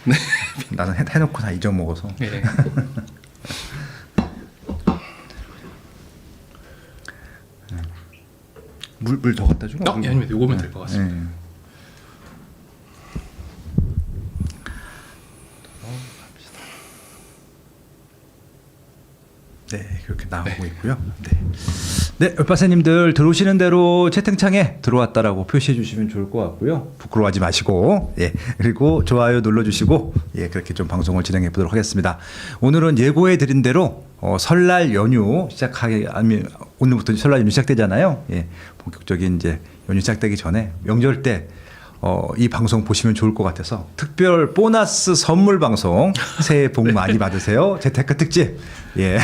네. 나는 해놓고 다 잊어먹어서. 네. 물 더 갖다 줘? 아니면 요거면 될 것 같습니다. 네. 네, 그렇게 나오고 있고요. 네, 얼빠세님들 들어오시는 대로 채팅창에 들어왔다라고 표시해 주시면 좋을 것 같고요. 부끄러워하지 마시고, 예, 그리고 좋아요 눌러주시고, 예, 그렇게 좀 방송을 진행해 보도록 하겠습니다. 오늘은 예고해 드린 대로 설날 연휴 시작하기, 아니 오늘부터 설날 연휴 시작되잖아요. 예, 본격적인 이제 연휴 시작되기 전에 명절 때. 이 방송 보시면 좋을 것 같아서 특별 보너스 선물 방송 새해 복 많이 받으세요. 재테크 특집. 예.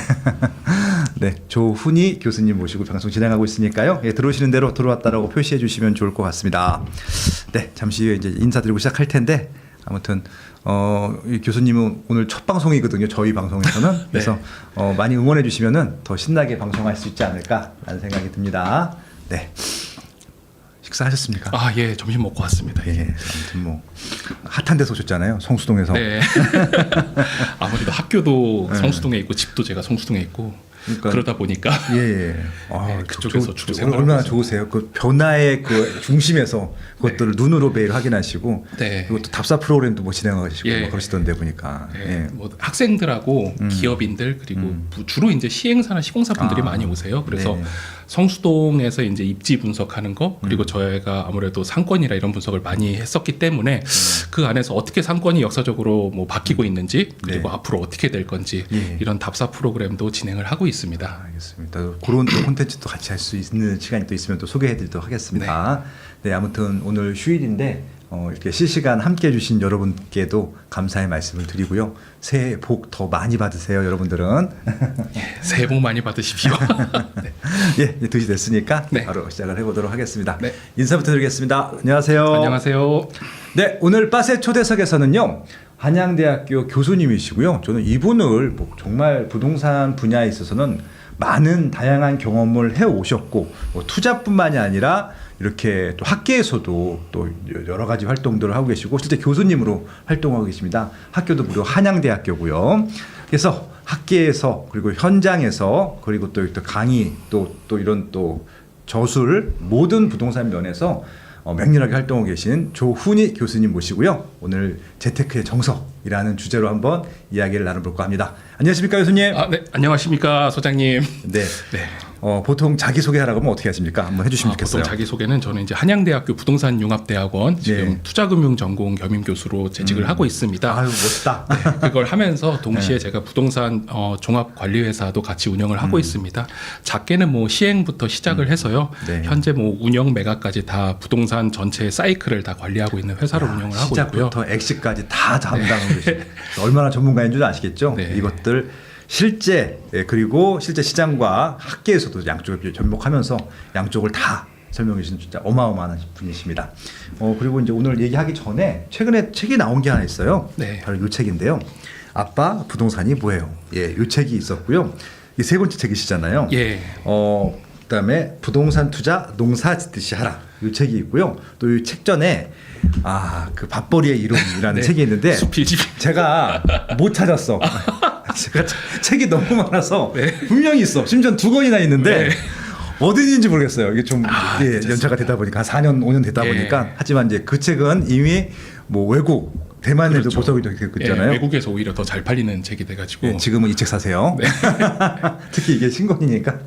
네, 조훈이 교수님 모시고 방송 진행하고 있으니까요. 예, 들어오시는 대로 들어왔다라고 표시해 주시면 좋을 것 같습니다. 네, 잠시 후에 이제 인사드리고 시작할 텐데 아무튼 이 교수님은 오늘 첫 방송이거든요. 저희 방송에서는. 네. 그래서 많이 응원해 주시면은 더 신나게 방송할 수 있지 않을까라는 생각이 듭니다. 네. 식사하셨습니까? 아, 예, 점심 먹고 왔습니다. 예, 아무튼 뭐 핫한 데서 오셨잖아요. 성수동에서. 네. 아무래도 학교도 네. 성수동에 있고 집도 제가 성수동에 있고 그러니까, 그러다 보니까 예. 아, 네, 그쪽에서 주로 생활하고 얼마나 있습니다. 좋으세요? 그 변화의 그 중심에서 그것들을 눈으로 매일 확인하시고 네. 그리고 또 답사 프로그램도 뭐 진행하시고 예. 뭐 그러시던데 보니까. 네, 예. 뭐 학생들하고 기업인들 그리고 주로 이제 시행사나 시공사 분들이 많이 오세요. 그래서 네. 성수동에서 이제 입지 분석하는 거 그리고 저희가 아무래도 상권이라 이런 분석을 많이 했었기 때문에 그 안에서 어떻게 상권이 역사적으로 뭐 바뀌고 있는지 그리고 네. 앞으로 어떻게 될 건지 예. 이런 답사 프로그램도 진행을 하고 있습니다. 알겠습니다. 그런 또 콘텐츠도 같이 할 수 있는 시간이 또 있으면 또 소개해드리도록 하겠습니다. 네, 아무튼 오늘 휴일인데 이렇게 실시간 함께해 주신 여러분께도 감사의 말씀을 드리고요. 새해 복 더 많이 받으세요, 여러분들은. 예, 새해 복 많이 받으십시오. 네. 예, 이제 2시 됐으니까 네. 바로 시작을 해보도록 하겠습니다. 네. 인사부터 드리겠습니다. 안녕하세요. 안녕하세요. 네, 오늘 빠세 초대석에서는요. 한양대학교 교수님이시고요. 저는 이분을 뭐 정말 부동산 분야에 있어서는 많은 다양한 경험을 해오셨고 뭐 투자뿐만이 아니라 이렇게 또 학계에서도 또 여러 가지 활동들을 하고 계시고 실제 교수님으로 활동하고 계십니다. 학교도 무려 한양대학교고요. 그래서 학계에서 그리고 현장에서 그리고 또 강의 또 이런 또 저술 모든 부동산 면에서 맹렬하게 활동하고 계신 조훈이 교수님 모시고요. 오늘 재테크의 정석이라는 주제로 한번 이야기를 나눠볼까 합니다. 안녕하십니까 교수님? 아, 네. 안녕하십니까 소장님. 네. 네. 보통 자기소개하라고 하면 어떻게 하십니까? 한번 해주시면 좋겠어요. 보통 자기소개는 저는 이제 한양대학교 부동산융합대학원 지금 네. 투자금융 전공 겸임교수로 재직을 하고 있습니다. 아유 멋있다. 네, 그걸 하면서 동시에 네. 제가 부동산 종합관리회사도 같이 운영을 하고 있습니다. 작게는 뭐 시행부터 시작을 해서요. 네. 현재 뭐 운영 매각까지 다 부동산 전체 사이클을 다 관리하고 있는 회사로 운영을 하고 있고요. 시작부터 엑시까지 다 담당하고 계십니다. 얼마나 전문가인 줄 아시겠죠? 네. 이것들 실제 그리고 실제 시장과 학계에서도 양쪽을 접목하면서 양쪽을 다 설명해 주신 진짜 어마어마한 분이십니다. 그리고 이제 오늘 얘기하기 전에 최근에 책이 나온 게 하나 있어요. 네. 바로 이 책인데요. 아빠 부동산이 뭐예요? 예, 이 책이 있었고요. 이 세 번째 책이시잖아요. 예. 그다음에 부동산 투자 농사 짓듯이 하라. 이 책이 있고요. 또 이 책 전에 그 밥벌이의 이론이라는 네. 책이 있는데 수필집. 제가 못 찾았어. 제가 책이 너무 많아서 네. 분명히 있어. 심지어 2권이나 있는데 네. 어디 있는지 모르겠어요. 이게 좀 괜찮습니다. 연차가 되다 보니까 한 4년, 5년 되다 예. 보니까 하지만 이제 그 책은 이미 뭐 외국 대만에도 그렇죠. 보석이 되고 있잖아요. 예, 외국에서 오히려 더 잘 팔리는 책이 돼가지고. 예, 지금은 이 책 사세요. 네. 특히 이게 신권이니까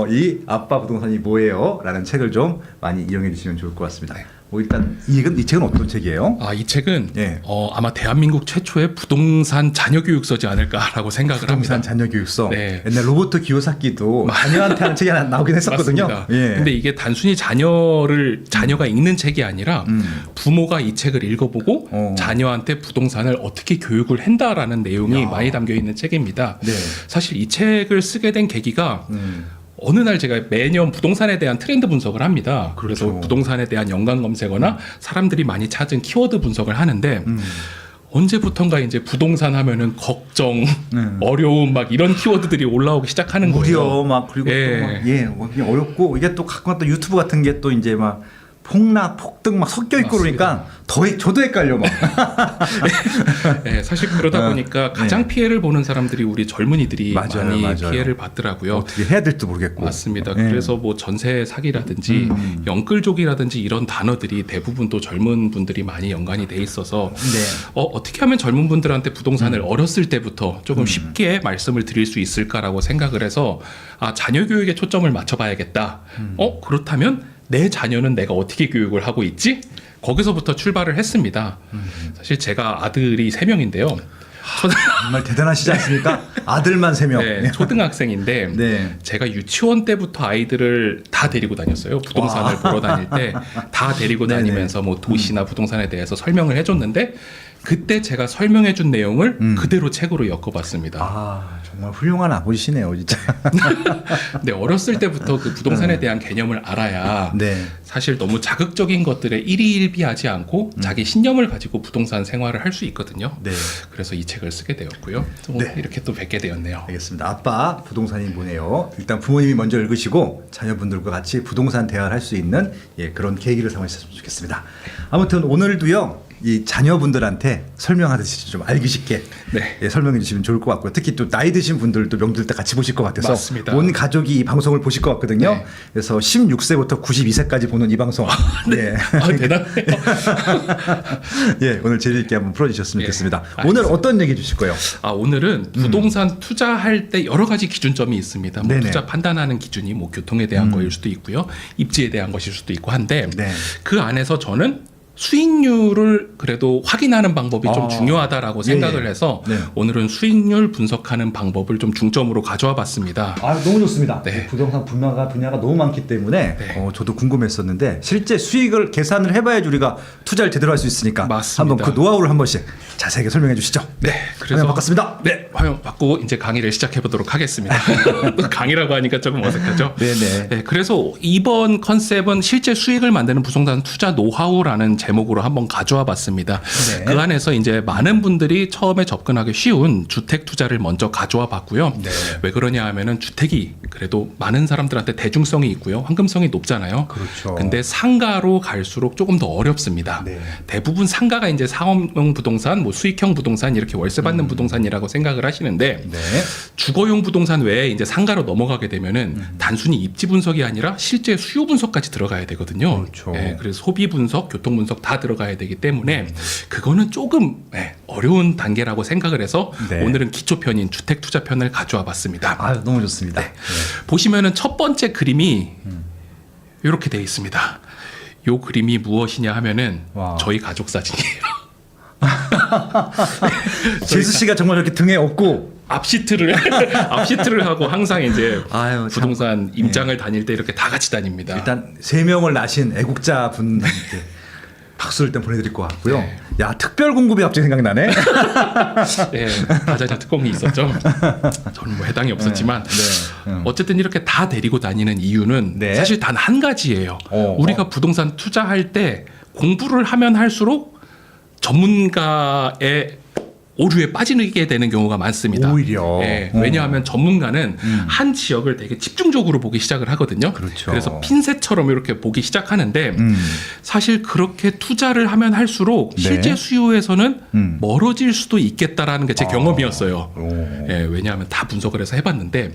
이 아빠 부동산이 뭐예요? 라는 책을 좀 많이 이용해 주시면 좋을 것 같습니다. 네. 일단 이 책은 어떤 책이에요? 이 책은 예. 아마 대한민국 최초의 부동산 자녀 교육서지 않을까라고 생각을 부동산 합니다. 자녀 교육서. 네. 옛날 로버트 기요사키도 자녀한테 하는 책이 하나 나오긴 했었거든요. 맞습니다. 예. 근데 이게 단순히 자녀가 읽는 책이 아니라 부모가 이 책을 읽어보고 자녀한테 부동산을 어떻게 교육을 한다라는 내용이 야. 많이 담겨 있는 책입니다. 네. 사실 이 책을 쓰게 된 계기가 어느 날 제가 매년 부동산에 대한 트렌드 분석을 합니다. 그렇죠. 그래서 부동산에 대한 연관 검색어나 사람들이 많이 찾은 키워드 분석을 하는데 언제부턴가 이제 부동산 하면은 걱정, 어려움 막 이런 키워드들이 올라오기 시작하는 거예요. 무려 막 그리고 예. 또 막, 그냥 어렵고 이게 또 가끔 또 유튜브 같은 게 또 이제 막 폭락, 폭등 막 섞여 있고 그러니까 저도 헷갈려 막. 네, 사실 그러다 보니까 가장 피해를 보는 사람들이 우리 젊은이들이 많이 피해를 받더라고요. 어떻게 해야 될지도 모르겠고. 맞습니다. 그래서 뭐 전세 사기라든지 영끌족이라든지 이런 단어들이 대부분 또 젊은 분들이 많이 연관이 돼 있어서 어떻게 하면 젊은 분들한테 부동산을 어렸을 때부터 조금 쉽게 말씀을 드릴 수 있을까라고 생각을 해서 자녀 교육에 초점을 맞춰봐야겠다. 그렇다면 내 자녀는 내가 어떻게 교육을 하고 있지? 거기서부터 출발을 했습니다. 사실 제가 아들이 3명인데요. 정말 대단하시지 않습니까? 아들만 3명. 네, 초등학생인데 제가 유치원 때부터 아이들을 다 데리고 다녔어요. 부동산을 보러 다닐 때 다 데리고 다니면서 뭐 도시나 부동산에 대해서 설명을 해줬는데 그때 제가 설명해준 내용을 그대로 책으로 엮어봤습니다. 정말 훌륭한 아버지시네요, 진짜. 네, 어렸을 때부터 그 부동산에 대한 개념을 알아야 사실 너무 자극적인 것들에 일희일비하지 않고 자기 신념을 가지고 부동산 생활을 할 수 있거든요. 그래서 이 책을 쓰게 되었고요. 이렇게 또 뵙게 되었네요. 알겠습니다. 아빠 부동산이 뭐네요. 일단 부모님이 먼저 읽으시고 자녀분들과 같이 부동산 대화를 할 수 있는 그런 계기를 삼으셨으면 좋겠습니다. 아무튼 오늘도요. 이 자녀분들한테 설명하듯이 좀 알기 쉽게 설명해 주시면 좋을 것 같고요. 특히 또 나이 드신 분들도 명절 때 같이 보실 것 같아서 맞습니다. 온 가족이 이 방송을 보실 것 같거든요. 그래서 16세부터 92세까지 보는 이 방송. 대단해요. 오늘 재미있게 한번 풀어주셨으면 좋겠습니다. 오늘 어떤 얘기 주실 거예요? 오늘은 부동산 투자할 때 여러 가지 기준점이 있습니다. 뭐 투자 판단하는 기준이 뭐 교통에 대한 거일 수도 있고요. 입지에 대한 것일 수도 있고 한데 그 안에서 저는 수익률을 그래도 확인하는 방법이 좀 중요하다라고 생각을 해서 오늘은 수익률 분석하는 방법을 좀 중점으로 가져와 봤습니다. 너무 좋습니다. 부동산 분야가 너무 많기 때문에 저도 궁금했었는데 실제 수익을 계산을 해봐야지 우리가 투자를 제대로 할 수 있으니까 한번 그 노하우를 한 번씩 자세하게 설명해 주시죠. 그래서 화면 바꿨습니다. 화면 바꾸고 이제 강의를 시작해 보도록 하겠습니다. 또 강의라고 하니까 조금 어색하죠. 그래서 이번 컨셉은 실제 수익을 만드는 부동산 투자 노하우라는 제목으로 한번 가져와 봤습니다. 그 안에서 이제 많은 분들이 처음에 접근하기 쉬운 주택 투자를 먼저 가져와 봤고요. 왜 그러냐 하면은 주택이 그래도 많은 사람들한테 대중성이 있고요. 황금성이 높잖아요. 근데 상가로 갈수록 조금 더 어렵습니다. 대부분 상가가 이제 상업용 부동산, 뭐 수익형 부동산 이렇게 월세 받는 부동산이라고 생각을 하시는데 주거용 부동산 외에 이제 상가로 넘어가게 되면은 단순히 입지 분석이 아니라 실제 수요 분석까지 들어가야 되거든요. 그래서 소비 분석, 교통 분석 다 들어가야 되기 때문에 그거는 조금 어려운 단계라고 생각을 해서 오늘은 기초편인 주택 투자 편을 가져와 봤습니다. 너무 좋습니다. 보시면은 첫 번째 그림이 이렇게 되어 있습니다. 이 그림이 무엇이냐 하면은 저희 가족 사진이에요. 제수 씨가 정말 이렇게 등에 업고 앞시트를 하고 항상 이제 부동산 임장을 다닐 때 이렇게 다 같이 다닙니다. 일단 3명을 낳으신 애국자 분께 박수를 일단 보내드릴 것 같고요. 야, 특별 공급이 갑자기 생각이 나네. 다자녀 특공이 있었죠. 저는 뭐 해당이 없었지만 어쨌든 이렇게 다 데리고 다니는 이유는 사실 단 한 가지예요. 우리가 부동산 투자할 때 공부를 하면 할수록 전문가의 오류에 빠지게 되는 경우가 많습니다. 오히려. 왜냐하면 전문가는 한 지역을 되게 집중적으로 보기 시작을 하거든요. 그래서 핀셋처럼 이렇게 보기 시작하는데 사실 그렇게 투자를 하면 할수록 실제 수요에서는 멀어질 수도 있겠다라는 게 제 경험이었어요. 왜냐하면 다 분석을 해서 해봤는데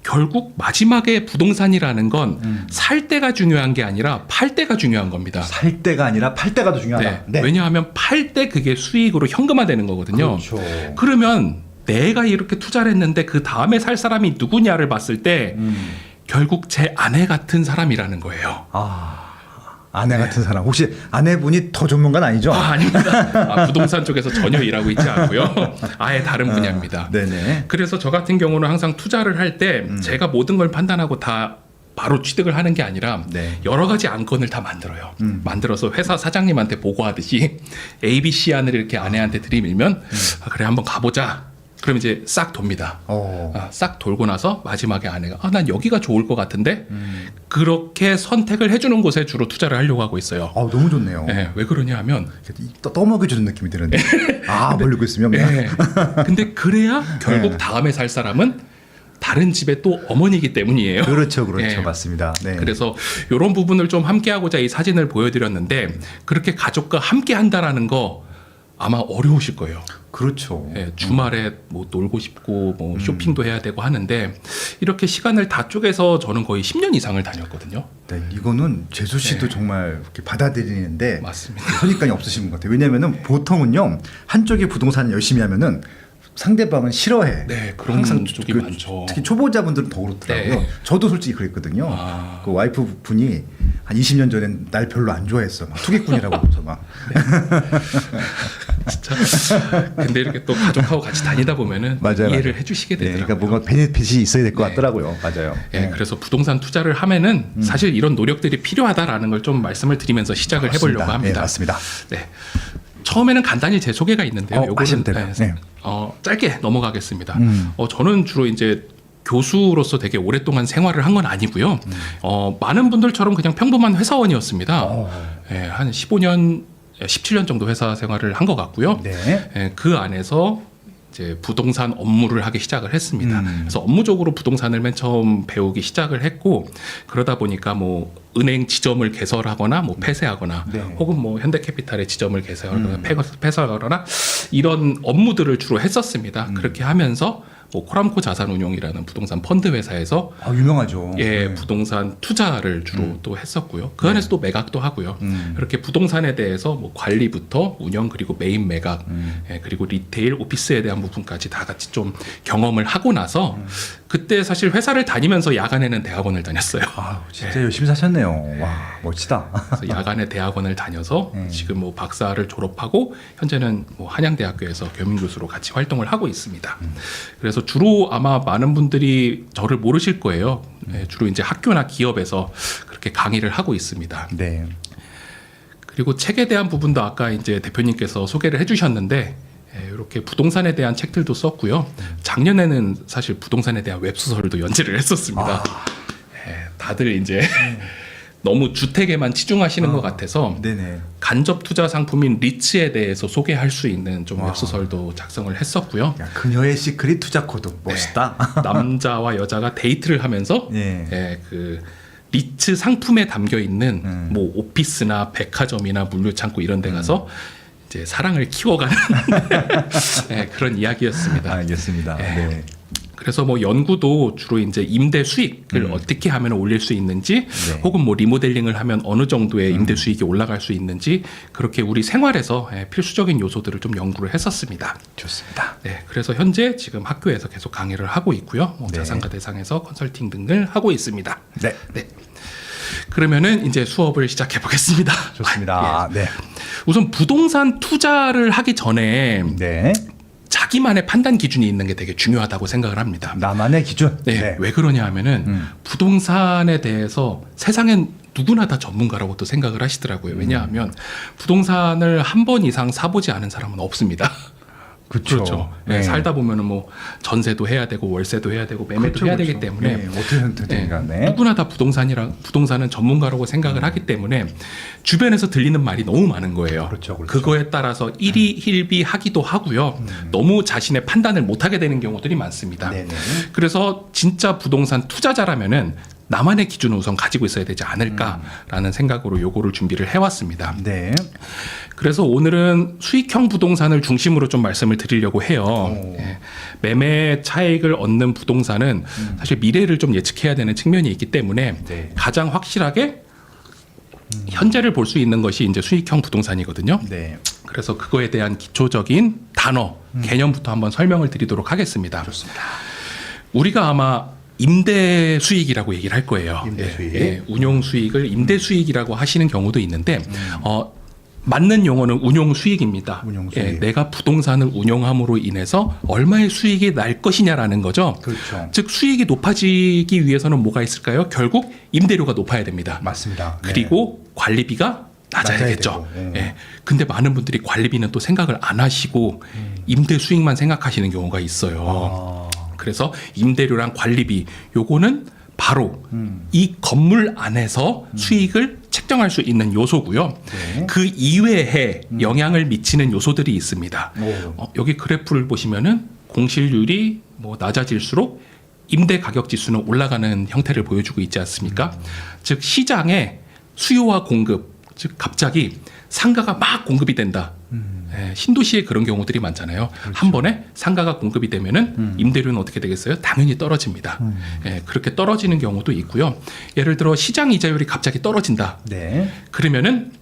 결국 마지막에 부동산이라는 건 살 때가 중요한 게 아니라 팔 때가 중요한 겁니다. 살 때가 아니라 팔 때가 더 중요하다. 왜냐하면 팔 때 그게 수익으로 현금화되는 거거든요. 그러면 내가 이렇게 투자를 했는데 그 다음에 살 사람이 누구냐를 봤을 때 결국 제 아내 같은 사람이라는 거예요. 아내 같은 사람. 혹시 아내분이 더 전문가는 아니죠? 아닙니다. 부동산 쪽에서 전혀 일하고 있지 않고요. 아예 다른 분야입니다. 그래서 저 같은 경우는 항상 투자를 할 때 제가 모든 걸 판단하고 다 바로 취득을 하는 게 아니라 여러 가지 안건을 다 만들어요. 만들어서 회사 사장님한테 보고하듯이 A, B, C 안을 이렇게 아내한테 들이밀면 그래 한번 가보자. 그럼 이제 싹 돕니다. 싹 돌고 나서 마지막에 아내가 난 여기가 좋을 것 같은데 그렇게 선택을 해주는 곳에 주로 투자를 하려고 하고 있어요. 너무 좋네요. 왜 그러냐 하면 떠먹여주는 느낌이 드는데 모르고 있으면 근데 그래야 결국 다음에 살 사람은 다른 집의 또 어머니이기 때문이에요. 그렇죠, 그렇죠, 예. 맞습니다. 네. 그래서 이런 부분을 좀 함께하고자 이 사진을 보여드렸는데 그렇게 가족과 함께한다라는 거 아마 어려우실 거예요. 그렇죠. 예, 주말에 뭐 놀고 싶고 뭐 쇼핑도 해야 되고 하는데 이렇게 시간을 다 쪼개서 저는 거의 10년 이상을 다녔거든요. 네, 이거는 재수 씨도 정말 이렇게 받아들이는데 맞습니다. 선입관이 없으신 것 같아요. 왜냐면은 보통은요 한쪽이 부동산을 열심히 하면은 상대방은 싫어해. 네, 그런 쪽이 많죠. 특히 초보자분들은 더 그렇더라고요. 네. 저도 솔직히 그랬거든요. 아. 그 와이프 분이 한 20년 전엔 날 별로 안 좋아했어. 막 투기꾼이라고 하면서 막. 진짜. 근데 이렇게 또 가족하고 같이 다니다 보면은 맞아요, 이해를 맞아요. 해주시게 네, 되더라고요. 그러니까 뭔가 베네핏이 있어야 될 것 네. 같더라고요. 맞아요. 예, 네. 그래서 부동산 투자를 하면은 사실 이런 노력들이 필요하다라는 걸 좀 말씀을 드리면서 시작을 해보려고 맞습니다. 합니다. 네, 맞습니다. 네. 처음에는 간단히 제 소개가 있는데요. 하시면 돼요. 네. 짧게 넘어가겠습니다. 음. 저는 주로 이제 교수로서 되게 오랫동안 생활을 한 건 아니고요. 많은 분들처럼 그냥 평범한 회사원이었습니다. 예, 한 15년, 17년 정도 회사 생활을 한 것 같고요. 네. 예, 그 안에서 이제 부동산 업무를 하기 시작을 했습니다. 그래서 업무적으로 부동산을 맨 처음 배우기 시작을 했고 그러다 보니까 뭐 은행 지점을 개설하거나 뭐 폐쇄하거나 네. 혹은 뭐 현대캐피탈의 지점을 개설하거나 폐쇄하거나 이런 업무들을 주로 했었습니다. 그렇게 하면서 뭐 코람코 자산운용이라는 부동산 펀드 회사에서 유명하죠. 예, 네. 부동산 투자를 주로 또 했었고요. 그 안에서 또 매각도 하고요. 그렇게 부동산에 대해서 뭐 관리부터 운영 그리고 메인 매각 예, 그리고 리테일 오피스에 대한 부분까지 다 같이 좀 경험을 하고 나서 그때 사실 회사를 다니면서 야간에는 대학원을 다녔어요. 아, 진짜 열심히 사셨네요. 와, 멋지다. 그래서 야간에 대학원을 다녀서 지금 뭐 박사를 졸업하고 현재는 뭐 한양대학교에서 교민교수로 같이 활동을 하고 있습니다. 그래서 주로 아마 많은 분들이 저를 모르실 거예요. 예, 주로 이제 학교나 기업에서 그렇게 강의를 하고 있습니다. 네. 그리고 책에 대한 부분도 아까 이제 대표님께서 소개를 해주셨는데 이렇게 부동산에 대한 책들도 썼고요. 작년에는 사실 부동산에 대한 웹소설도 연재를 했었습니다. 다들 이제 너무 주택에만 치중하시는 것 같아서 네네. 간접 투자 상품인 리츠에 대해서 소개할 수 있는 좀 웹소설도 작성을 했었고요. 야, 그녀의 시크릿 투자 코드 멋있다. 남자와 여자가 데이트를 하면서 예. 그 리츠 상품에 담겨 있는 뭐 오피스나 백화점이나 물류창고 이런 데 가서 이제 사랑을 키워가는 그런 이야기였습니다. 알겠습니다. 네. 그래서 뭐 연구도 주로 이제 임대 수익을 어떻게 하면 올릴 수 있는지 네. 혹은 뭐 리모델링을 하면 어느 정도의 임대 수익이 올라갈 수 있는지 그렇게 우리 생활에서 필수적인 요소들을 좀 연구를 했었습니다. 좋습니다. 네, 그래서 현재 지금 학교에서 계속 강의를 하고 있고요. 뭐 네. 자산가 대상에서 컨설팅 등을 하고 있습니다. 네. 네. 그러면은 이제 수업을 시작해 보겠습니다. 좋습니다. 네. 우선 부동산 투자를 하기 전에 네. 자기만의 판단 기준이 있는 게 되게 중요하다고 생각을 합니다. 나만의 기준. 네, 왜 그러냐 하면은 부동산에 대해서 세상엔 누구나 다 전문가라고 또 생각을 하시더라고요. 왜냐하면 부동산을 한 번 이상 사보지 않은 사람은 없습니다. 그렇죠. 네, 살다 보면은 뭐 전세도 해야 되고 월세도 해야 되고 매매도 해야 되기 때문에 네, 어떻게 되니까 누구나 다 부동산은 전문가라고 생각을 하기 때문에 주변에서 들리는 말이 너무 많은 거예요. 그렇죠. 그거에 따라서 일희일비하기도 하고요. 너무 자신의 판단을 못하게 되는 경우들이 많습니다. 네네. 그래서 진짜 부동산 투자자라면은 나만의 기준을 우선 가지고 있어야 되지 않을까라는 생각으로 요거를 준비를 해왔습니다. 네. 그래서 오늘은 수익형 부동산을 중심으로 좀 말씀을 드리려고 해요. 예, 매매 차익을 얻는 부동산은 사실 미래를 좀 예측해야 되는 측면이 있기 때문에 네. 가장 확실하게 현재를 볼 수 있는 것이 이제 수익형 부동산이거든요. 네. 그래서 그거에 대한 기초적인 단어, 개념부터 한번 설명을 드리도록 하겠습니다. 좋습니다. 우리가 아마 임대 수익이라고 얘기를 할 거예요. 임대 수익. 운용 수익을 임대 수익이라고 하시는 경우도 있는데 맞는 용어는 운용 수익입니다. 운용 수익. 내가 부동산을 운용함으로 인해서 얼마의 수익이 날 것이냐라는 거죠. 그렇죠. 즉 수익이 높아지기 위해서는 뭐가 있을까요? 결국 임대료가 높아야 됩니다. 맞습니다. 네. 그리고 관리비가 낮아야겠죠. 되고. 예. 근데 많은 분들이 관리비는 또 생각을 안 하시고 임대 수익만 생각하시는 경우가 있어요. 그래서 임대료랑 관리비 요거는 바로 이 건물 안에서 수익을 책정할 수 있는 요소고요. 네. 그 이외에 영향을 미치는 요소들이 있습니다. 여기 그래프를 보시면은 공실률이 뭐 낮아질수록 임대 가격 지수는 올라가는 형태를 보여주고 있지 않습니까? 즉 시장에 수요와 공급, 즉 갑자기 상가가 막 공급이 된다. 신도시에 그런 경우들이 많잖아요. 그렇죠. 한 번에 상가가 공급이 되면은 임대료는 어떻게 되겠어요? 당연히 떨어집니다. 그렇게 떨어지는 경우도 있고요. 예를 들어 시장 이자율이 갑자기 떨어진다. 네. 그러면은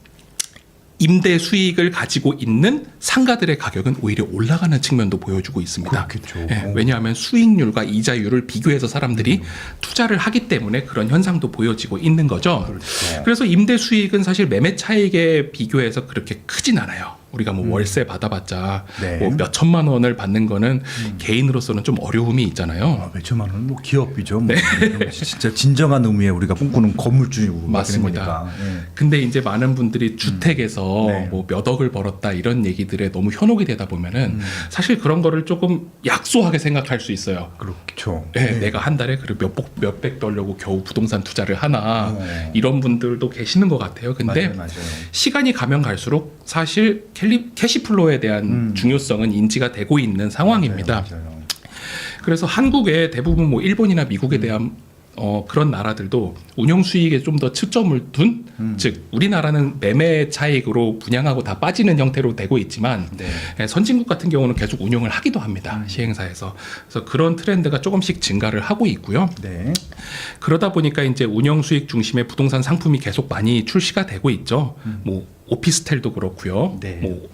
임대 수익을 가지고 있는 상가들의 가격은 오히려 올라가는 측면도 보여주고 있습니다. 그렇겠죠. 왜냐하면 수익률과 이자율을 비교해서 사람들이 투자를 하기 때문에 그런 현상도 보여지고 있는 거죠. 그렇죠. 그래서 임대 수익은 사실 매매 차익에 비교해서 그렇게 크진 않아요. 우리가 뭐 월세 받아봤자 네. 뭐 몇 천만 원을 받는 거는 개인으로서는 좀 어려움이 있잖아요. 몇 천만 원은 뭐 기업이죠. 뭐. 진짜 진정한 의미의 우리가 꿈꾸는 건물주고 맞습니다. 네. 근데 이제 많은 분들이 주택에서 네. 뭐 몇 억을 벌었다 이런 얘기들에 너무 현혹이 되다 보면은 사실 그런 거를 조금 약소하게 생각할 수 있어요. 그렇죠. 네, 내가 한 달에 몇백 벌려고 겨우 부동산 투자를 하나 이런 분들도 계시는 것 같아요. 근데 맞아요. 시간이 가면 갈수록 사실 캐시플로우에 대한 중요성은 인지가 되고 있는 상황입니다. 맞아요. 그래서 한국의 대부분 뭐 일본이나 미국에 대한 그런 나라들도 운영 수익에 좀 더 측점을 둔, 즉 우리나라는 매매 차익으로 분양하고 다 빠지는 형태로 되고 있지만 네. 선진국 같은 경우는 계속 운영을 하기도 합니다. 시행사에서. 그래서 그런 트렌드가 조금씩 증가를 하고 있고요. 네. 그러다 보니까 이제 운영 수익 중심의 부동산 상품이 계속 많이 출시가 되고 있죠. 뭐 오피스텔도 그렇고요. 네. 뭐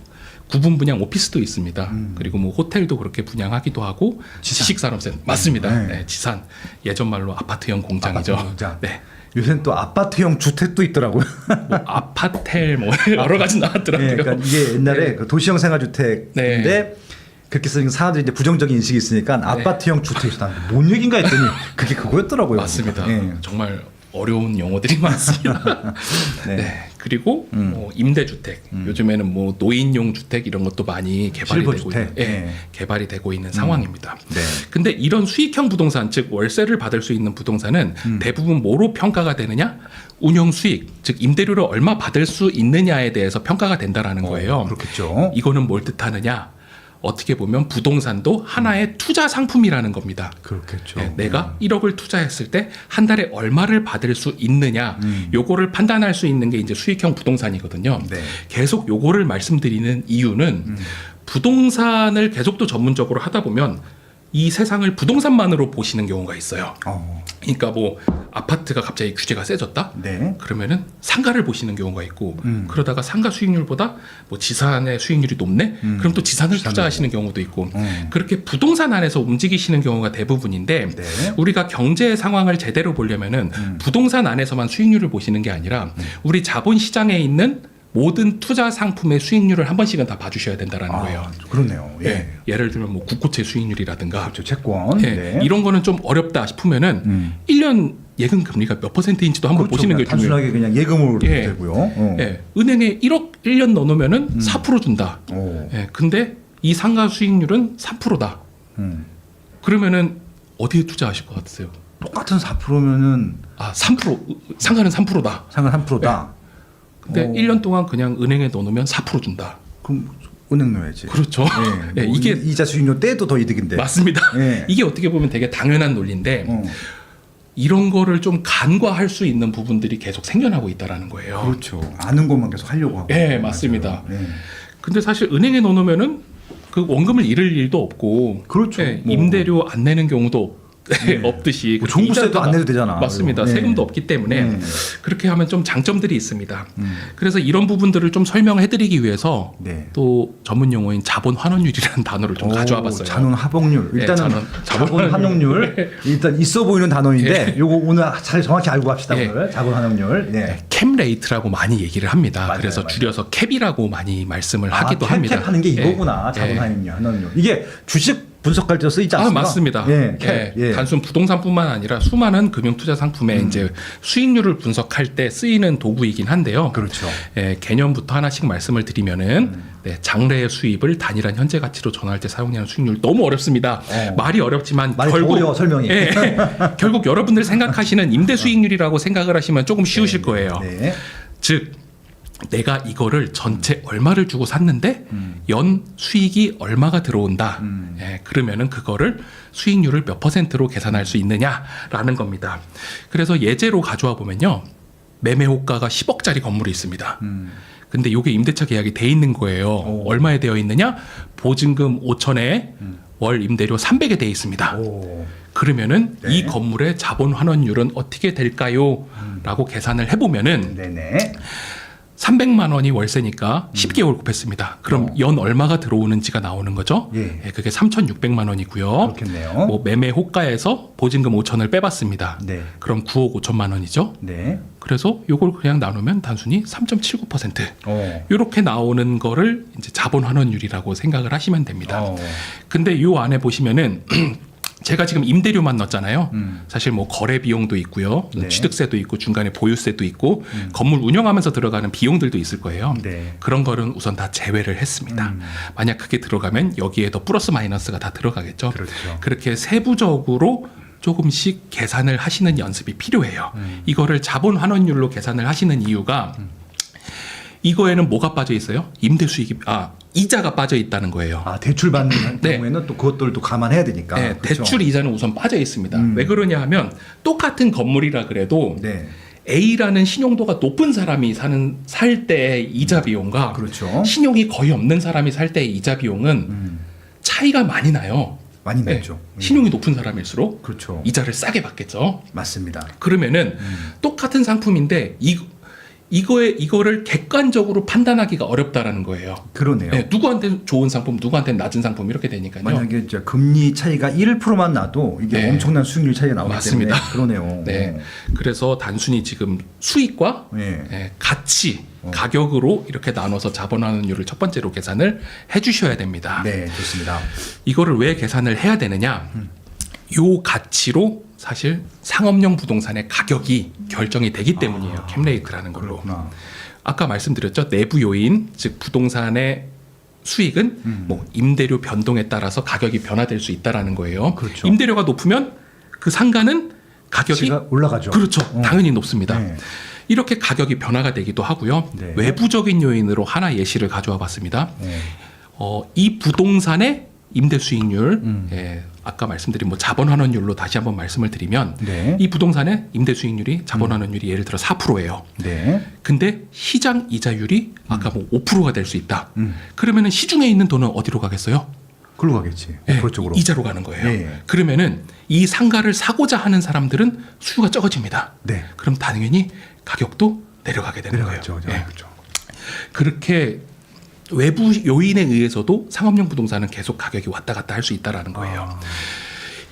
구분 분양 오피스도 있습니다. 그리고 뭐 호텔도 그렇게 분양하기도 하고 지식산업센터 맞습니다. 네. 네, 지산 예전 말로 아파트형 공장이죠. 아파트 공장. 네. 요새는 또 아파트형 주택도 있더라고요. 뭐 아파텔 뭐 여러 가지 나왔더라고요. 네, 그러니까 이게 옛날에 네. 그 도시형 생활주택인데 네. 그렇게 쓰는 사람들이 이제 부정적인 인식이 있으니까 아파트형 주택이 뭔 얘긴가 했더니 그게 그거였더라고요. 맞습니다. 네. 정말 어려운 용어들이 많습니다. 네. 네. 그리고 뭐 임대주택, 요즘에는 뭐 노인용 주택 이런 것도 많이 개발이 되고 실버주택. 있는, 네. 개발이 되고 있는 상황입니다. 네. 근데 이런 수익형 부동산, 즉 월세를 받을 수 있는 부동산은 대부분 뭐로 평가가 되느냐? 운영 수익, 즉 임대료를 얼마 받을 수 있느냐에 대해서 평가가 된다라는 거예요. 그렇겠죠. 이거는 뭘 뜻하느냐? 어떻게 보면 부동산도 하나의 투자 상품이라는 겁니다. 그렇겠죠. 네, 내가 1억을 투자했을 때 한 달에 얼마를 받을 수 있느냐, 요거를 판단할 수 있는 게 이제 수익형 부동산이거든요. 네. 계속 요거를 말씀드리는 이유는 부동산을 계속 또 전문적으로 하다 보면 이 세상을 부동산만으로 보시는 경우가 있어요. 그러니까 뭐 아파트가 갑자기 규제가 세졌다? 네. 그러면은 상가를 보시는 경우가 있고 그러다가 상가 수익률보다 뭐 지산의 수익률이 높네? 그럼 또 지산을 투자하시는 경우도 있고 그렇게 부동산 안에서 움직이시는 경우가 대부분인데 네. 우리가 경제 상황을 제대로 보려면은 부동산 안에서만 수익률을 보시는 게 아니라 우리 자본 시장에 있는 모든 투자 상품의 수익률을 한 번씩은 다 봐주셔야 된다라는 거예요. 그렇네요. 예. 예. 예를 들면 뭐 국고채 수익률이라든가 그렇죠. 채권. 예. 네. 이런 거는 좀 어렵다 싶으면은 1년 예금 금리가 몇 %인지도 한번 그렇죠. 보시는 게 중요해요. 단순하게 그냥 예금으로 예. 되고요. 예. 은행에 1억 1년 넣어놓으면은 4% 준다. 오. 예. 근데 이 상가 수익률은 3%다. 그러면은 어디에 투자하실 것 같으세요? 똑같은 4%면은 아, 3%. 상가는 3%다. 상관 3%다. 근데 오. 1년 동안 그냥 은행에 넣어놓으면 4% 준다. 그럼 은행 넣어야지. 그렇죠. 예. 예, 뭐 이게 이자 수익률 떼도 더 이득인데. 맞습니다. 예. 이게 어떻게 보면 되게 당연한 논리인데 이런 거를 좀 간과할 수 있는 부분들이 계속 생겨나고 있다라는 거예요. 그렇죠. 아는 것만 계속 하려고 하고. 예, 맞습니다. 맞아요. 예. 근데 사실 은행에 넣어놓으면은 그 원금을 잃을 일도 없고, 그렇죠. 예, 뭐. 임대료 안 내는 경우도 없듯이 뭐 종부세도 이자가- 안 내도 되잖아. 맞습니다. 네. 세금도 없기 때문에 네. 그렇게 하면 좀 장점들이 있습니다. 그래서 이런 부분들을 좀 설명해드리기 위해서 네. 또 전문 용어인 자본 환원율이라는 단어를 좀 가져와봤어요. 자본 합ok률. 네, 일단은 자본 자본 환원율 일단 있어 보이는 단어인데 예. 요거 오늘 잘 정확히 알고 갑시다. 예. 오늘 자본 환원율. 네. 캡 레이트라고 많이 얘기를 합니다. 맞아요, 그래서 맞아요. 줄여서 캡이라고 많이 말씀을 하기도 합니다. 캡하는 게 예. 이거구나. 자본 예. 환원율. 이게 주식 분석할 때 쓰이지 않습니까? 맞습니다. 예, 캡. 예. 단순 부동산뿐만 아니라 수많은 금융 투자 상품의 이제 수익률을 분석할 때 쓰이는 도구이긴 한데요. 그렇죠. 예, 개념부터 하나씩 말씀을 드리면은 네, 장래의 수입을 단일한 현재 가치로 전환할 때 사용되는 수익률 너무 어렵습니다. 말이 어렵지만 말이 결국 어려워, 설명이. 예, 결국 여러분들 생각하시는 임대 수익률이라고 생각을 하시면 조금 쉬우실 거예요. 네. 즉 내가 이거를 전체 얼마를 주고 샀는데 연 수익이 얼마가 들어온다. 예, 그러면은 그거를 수익률을 몇 %로 계산할 수 있느냐라는 겁니다. 그래서 예제로 가져와 보면요. 매매 호가가 10억짜리 건물이 있습니다. 근데 이게 임대차 계약이 돼 있는 거예요. 오. 얼마에 되어 있느냐? 보증금 5천에 월 임대료 300에 되어 있습니다. 오. 그러면은 네. 이 건물의 자본 환원율은 어떻게 될까요? 라고 계산을 해보면은 네네. 300만 원이 월세니까 12개월 곱했습니다. 그럼 연 얼마가 들어오는지가 나오는 거죠. 예. 예, 그게 3,600만 원이고요. 그렇겠네요. 뭐 매매 호가에서 보증금 5천을 빼봤습니다. 네. 그럼 9억 5천만 원이죠. 네. 그래서 요걸 그냥 나누면 단순히 3.79%. 어. 이렇게 나오는 거를 이제 자본 환원율이라고 생각을 하시면 됩니다. 어. 근데 요 안에 보시면은 제가 지금 임대료만 넣었잖아요. 사실 뭐 거래 비용도 있고요. 네. 취득세도 있고 중간에 보유세도 있고 건물 운영하면서 들어가는 비용들도 있을 거예요. 네. 그런 거는 우선 다 제외를 했습니다. 만약 그게 들어가면 여기에 더 플러스 마이너스가 다 들어가겠죠. 그렇죠. 그렇게 세부적으로 조금씩 계산을 하시는 연습이 필요해요. 이거를 자본 환원율로 계산을 하시는 이유가 이거에는 뭐가 빠져 있어요? 임대 수익이 이자가 빠져 있다는 거예요. 아, 대출 받는 네. 경우에는 또 그것들도 감안해야 되니까. 네, 그렇죠? 대출 이자는 우선 빠져 있습니다. 왜 그러냐 하면 똑같은 건물이라 그래도 네. A라는 신용도가 높은 사람이 살 때의 이자 비용과 그렇죠. 신용이 거의 없는 사람이 살 때의 이자 비용은 차이가 많이 나요. 많이 네, 냈죠. 신용이 높은 사람일수록 그렇죠. 이자를 싸게 받겠죠. 맞습니다. 그러면은 똑같은 상품인데 이거를 객관적으로 판단하기가 어렵다라는 거예요. 그러네요. 네, 누구한테는 좋은 상품, 누구한테는 낮은 상품 이렇게 되니까요. 만약에 이제 금리 차이가 1%만 나도 이게 네. 엄청난 수익률 차이가 나오기 맞습니다. 때문에 그러네요. 네, 그래서 단순히 지금 수익과 네. 가치, 가격으로 이렇게 나눠서 자본환원율을 첫 번째로 계산을 해주셔야 됩니다. 네, 좋습니다. 이거를 왜 계산을 해야 되느냐? 요 가치로 사실 상업용 부동산의 가격이 결정이 되기 때문이에요. 캡레이트라는 걸로. 그렇구나. 아까 말씀드렸죠. 내부 요인, 즉 부동산의 수익은 뭐 임대료 변동에 따라서 가격이 변화될 수 있다라는 거예요. 그렇죠. 임대료가 높으면 그 상가는 가격이 가치가 올라가죠. 그렇죠. 당연히 높습니다. 네. 이렇게 가격이 변화가 되기도 하고요. 네. 외부적인 요인으로 하나 예시를 가져와 봤습니다. 네. 이 부동산의 임대 수익률, 아까 말씀드린 뭐 자본환원율로 다시 한번 말씀을 드리면 네. 이 부동산의 임대 수익률이 자본환원율이 예를 들어 4%예요. 네. 근데 시장 이자율이 아까 뭐 5%가 될 수 있다. 그러면은 시중에 있는 돈은 어디로 가겠어요? 글로 가겠지. 예, 그쪽으로. 이자로 가는 거예요. 예. 그러면은 이 상가를 사고자 하는 사람들은 수요가 적어집니다. 네. 그럼 당연히 가격도 내려가게 되는 내려갔죠. 거예요. 예. 그렇죠. 그렇게 외부 요인에 의해서도 상업용 부동산은 계속 가격이 왔다 갔다 할 수 있다라는 거예요.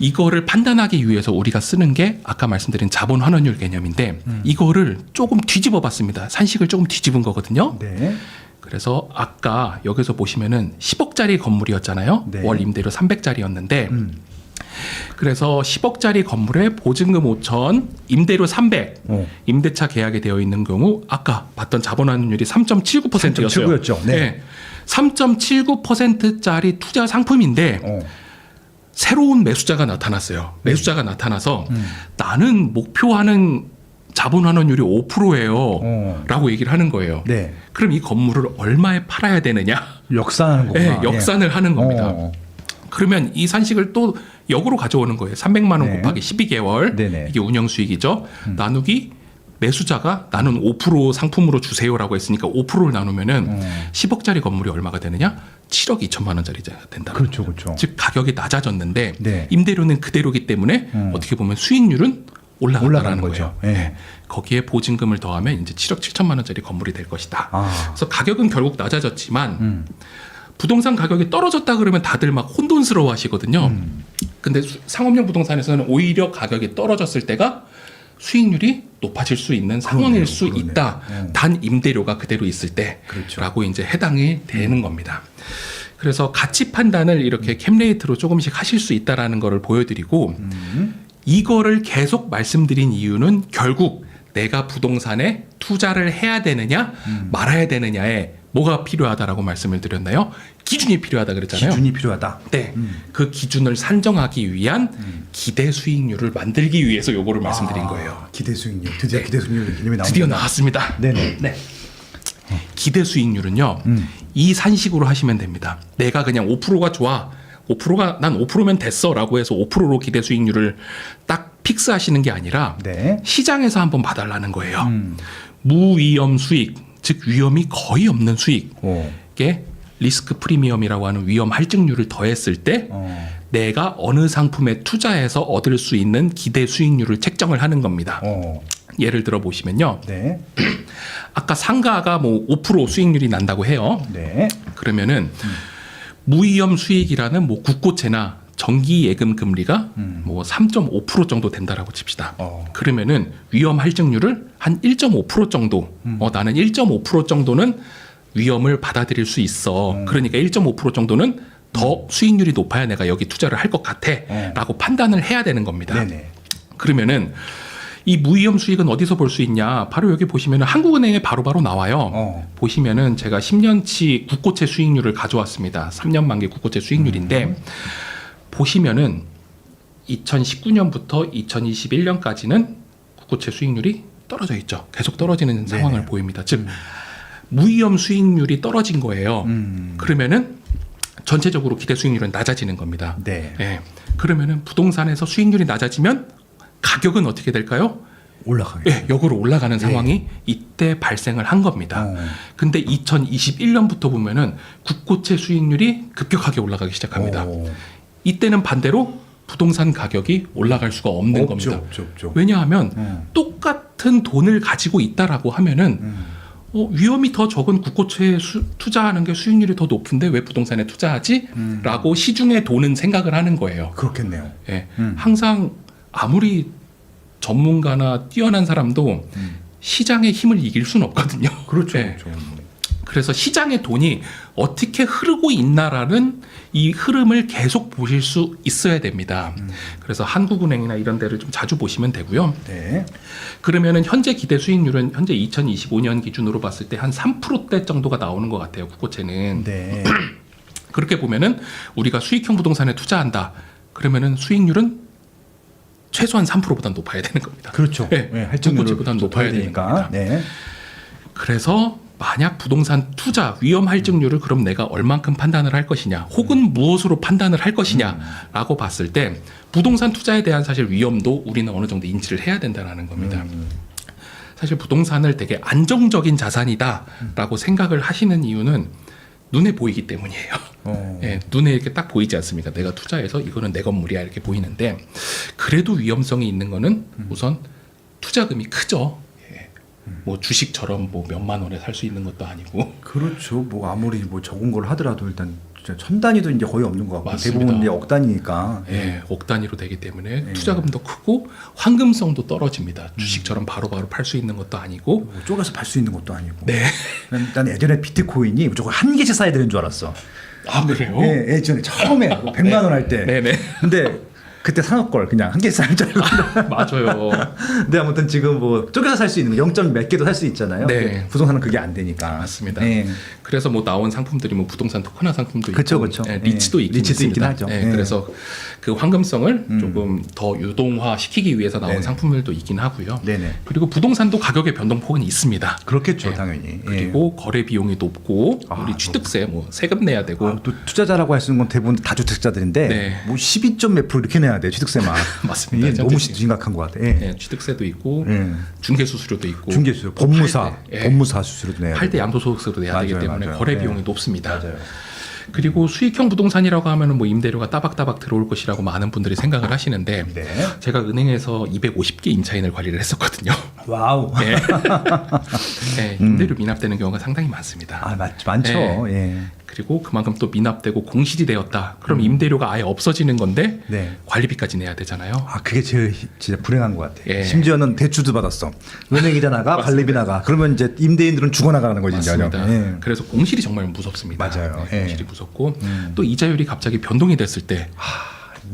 이거를 판단하기 위해서 우리가 쓰는 게 아까 말씀드린 자본 환원율 개념인데 이거를 조금 뒤집어 봤습니다. 산식을 조금 뒤집은 거거든요. 네. 그래서 아까 여기서 보시면은 10억짜리 건물이었잖아요. 네. 월 임대료 300짜리였는데 그래서 10억짜리 건물에 보증금 5천, 임대료 300, 임대차 계약이 되어 있는 경우 아까 봤던 자본환율이 3.79%였어요. 3.79였죠. 네. 네. 3.79%짜리 투자 상품인데 어. 새로운 매수자가 나타났어요. 매수자가 나타나서 나는 목표하는 자본환원율이 5%예요. 라고 얘기를 하는 거예요. 네. 그럼 이 건물을 얼마에 팔아야 되느냐? 역산하는 거구나. 네, 역산을 하는 겁니다. 그러면 이 산식을 또 역으로 가져오는 거예요. 300만 원 네. 곱하기 12개월. 네네. 이게 운영 수익이죠. 나누기 매수자가 나는 5% 상품으로 주세요라고 했으니까 5%를 나누면은 10억짜리 건물이 얼마가 되느냐? 7억 2천만 원짜리 된다. 그렇죠, 그렇죠. 즉 가격이 낮아졌는데 네. 임대료는 그대로기 때문에 어떻게 보면 수익률은 올라간다는 올라가는 거예요. 거죠. 네. 네. 거기에 보증금을 더하면 이제 7억 7천만 원짜리 건물이 될 것이다. 아. 그래서 가격은 결국 낮아졌지만 부동산 가격이 떨어졌다 그러면 다들 막 혼돈스러워 하시거든요. 근데 상업용 부동산에서는 오히려 가격이 떨어졌을 때가 수익률이 높아질 수 있는 상황일 수 그러네요. 있다. 단 임대료가 그대로 있을 그렇죠. 때라고 이제 해당이 되는 겁니다. 그래서 가치 판단을 이렇게 캡레이트로 조금씩 하실 수 있다라는 거를 보여드리고 이거를 계속 말씀드린 이유는 결국 내가 부동산에 투자를 해야 되느냐 말아야 되느냐에 뭐가 필요하다라고 말씀을 드렸나요? 기준이 필요하다 그랬잖아요. 기준이 필요하다. 네, 그 기준을 산정하기 위한 기대 수익률을 만들기 위해서 요거를 말씀드린 거예요. 기대 수익률. 드디어 네. 기대 수익률 개념이 나옵니다. 드디어 나왔습니다. 네네. 네. 기대 수익률은요. 이 산식으로 하시면 됩니다. 내가 그냥 5%가 좋아. 5%가 난 5%면 됐어라고 해서 5%로 기대 수익률을 딱 픽스하시는 게 아니라 네. 시장에서 한번 봐달라는 거예요. 무위험 수익, 즉 위험이 거의 없는 수익에 리스크 프리미엄이라고 하는 위험 할증률을 더했을 때 내가 어느 상품에 투자해서 얻을 수 있는 기대 수익률을 책정을 하는 겁니다. 예를 들어 보시면요. 네. 아까 상가가 뭐 5% 수익률이 난다고 해요. 네. 그러면은 무위험 수익이라는 뭐 국고채나 정기 예금 금리가 뭐 3.5% 정도 된다라고 칩시다. 그러면은 위험 할증률을 한 1.5% 정도. 나는 1.5% 정도는 위험을 받아들일 수 있어. 그러니까 1.5% 정도는 더 수익률이 높아야 내가 여기 투자를 할 것 같아라고 판단을 해야 되는 겁니다. 네네. 그러면은 이 무위험 수익은 어디서 볼 수 있냐? 바로 여기 보시면은 한국은행에 바로바로 나와요. 보시면은 제가 10년치 국고채 수익률을 가져왔습니다. 3년 만기 국고채 수익률인데 보시면은 2019년부터 2021년까지는 국고채 수익률이 떨어져 있죠. 계속 떨어지는 상황을 보입니다. 즉 무위험 수익률이 떨어진 거예요. 그러면은 전체적으로 기대 수익률은 낮아지는 겁니다. 네. 예. 그러면은 부동산에서 수익률이 낮아지면 가격은 어떻게 될까요? 올라가게. 예, 역으로 올라가는 상황이 이때 발생을 한 겁니다. 근데 2021년부터 보면은 국고채 수익률이 급격하게 올라가기 시작합니다. 이때는 반대로 부동산 가격이 올라갈 수가 없는 겁니다. 없죠. 왜냐하면 똑같은 돈을 가지고 있다라고 하면은 위험이 더 적은 국고채에 투자하는 게 수익률이 더 높은데 왜 부동산에 투자하지? 라고 시중에 도는 생각을 하는 거예요. 그렇겠네요. 예, 항상 아무리 전문가나 뛰어난 사람도 시장의 힘을 이길 수는 없거든요. 그렇죠. 예. 그래서 시장의 돈이 어떻게 흐르고 있나라는 이 흐름을 계속 보실 수 있어야 됩니다. 그래서 한국은행이나 이런 데를 좀 자주 보시면 되고요. 네. 그러면은 현재 기대 수익률은 현재 2025년 기준으로 봤을 때 한 3%대 정도가 나오는 것 같아요. 국고채는. 네. 그렇게 보면은 우리가 수익형 부동산에 투자한다. 그러면은 수익률은 최소한 3%보다 높아야 되는 겁니다. 그렇죠. 네, 국고채보다 높아야 되는 겁니다. 네. 그래서 만약 부동산 투자 위험 할증률을 그럼 내가 얼만큼 판단을 할 것이냐 혹은 무엇으로 판단을 할 것이냐라고 봤을 때 부동산 투자에 대한 사실 위험도 우리는 어느 정도 인지를 해야 된다는 겁니다. 사실 부동산을 되게 안정적인 자산이다라고 생각을 하시는 이유는 눈에 보이기 때문이에요. 예, 눈에 이렇게 딱 보이지 않습니까? 내가 투자해서 이거는 내 건물이야 이렇게 보이는데 그래도 위험성이 있는 거는 우선 투자금이 크죠. 뭐 주식처럼 뭐 몇만 원에 살 수 있는 것도 아니고. 그렇죠. 뭐 아무리 뭐 적은 걸 하더라도 일단 진짜 천 단위도 이제 거의 없는 것 같고 맞습니다. 대부분 이제 억 단위니까. 예, 억 단위로 되기 때문에 투자금도 크고 환금성도 떨어집니다. 주식처럼 바로바로 팔 수 있는 것도 아니고. 뭐 쪼개서 팔 수 있는 것도 아니고. 네. 난 예전에 비트코인이 무조건 한 개씩 사야 되는 줄 알았어. 아 그래요? 예, 예전에 처음에 100만 원 할 때. 네네. 근데 그때 사놓을 걸 그냥 한 개씩 살 줄 알고. 맞아요. 근데 아무튼 지금 뭐 쪼개서 살 수 있는 0점 몇 개도 살 수 있잖아요. 네. 부동산은 그게 안 되니까. 맞습니다. 네. 그래서 뭐 나온 상품들이 뭐 부동산 토큰화 상품도 그쵸, 있고, 그쵸. 예, 리츠도 네. 있긴 리츠도 있습니다. 있긴 하죠. 예, 네. 그래서 그 환금성을 조금 더 유동화 시키기 위해서 나온 네네. 상품들도 있긴 하고요. 네네. 그리고 부동산도 가격의 변동폭은 있습니다. 그렇겠죠, 예. 당연히. 그리고 거래 비용이 높고 아, 우리 취득세 뭐 세금 내야 되고 아, 또 투자자라고 할 수 있는 건 대부분 다주택자들인데 네. 뭐 12점 몇 프로 이렇게 내야 돼요 취득세만. 맞습니다. 이게 너무 심각한 것 같아. 예. 예, 취득세도 있고 예. 중개수수료도 있고 중개수, 또 법무사, 팔 때, 예, 법무사 수수료도 내야 팔 때 돼요. 양도소득세도 내야 되기 맞아요, 때문에 맞아요. 거래 예. 비용이 높습니다. 맞아요. 그리고 수익형 부동산이라고 하면은 뭐 임대료가 따박따박 들어올 것이라고 많은 분들이 생각을 하시는데 네. 제가 은행에서 250개 임차인을 관리를 했었거든요. 와우. 예. 예, 임대료 미납되는 경우가 상당히 많습니다. 아, 많죠. 예. 그리고 그만큼 또 미납되고 공실이 되었다. 그럼 임대료가 아예 없어지는 건데 네. 관리비까지 내야 되잖아요. 아, 그게 제일 진짜 불행한 것 같아. 예. 심지어는 대출도 받았어. 은행이자 나가, 관리비 나가. 그러면 이제 임대인들은 죽어나가는 거지. 맞습니다. 예. 그래서 공실이 정말 무섭습니다. 맞아요. 네, 예. 공실이 무섭고 또 이자율이 갑자기 변동이 됐을 때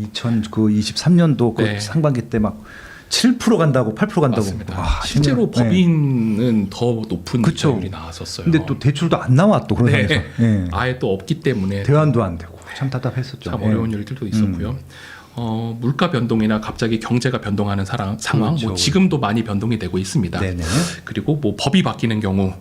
2023년도 그 네. 상반기 때 막 7% 간다고 8% 간다고. 맞습니다. 와, 실제로 정말, 예. 법인은 더 높은 그쵸. 이자율이 나왔었어요. 근데 또 대출도 안 나와 또 그런 네. 상황에서. 예. 아예 또 없기 때문에 대환도 안 되고 참 답답했었죠. 참 예. 어려운 일들도 있었고요. 물가 변동이나 갑자기 경제가 변동하는 상황, 그렇죠. 뭐 지금도 많이 변동이 되고 있습니다. 네네. 그리고 뭐 법이 바뀌는 경우,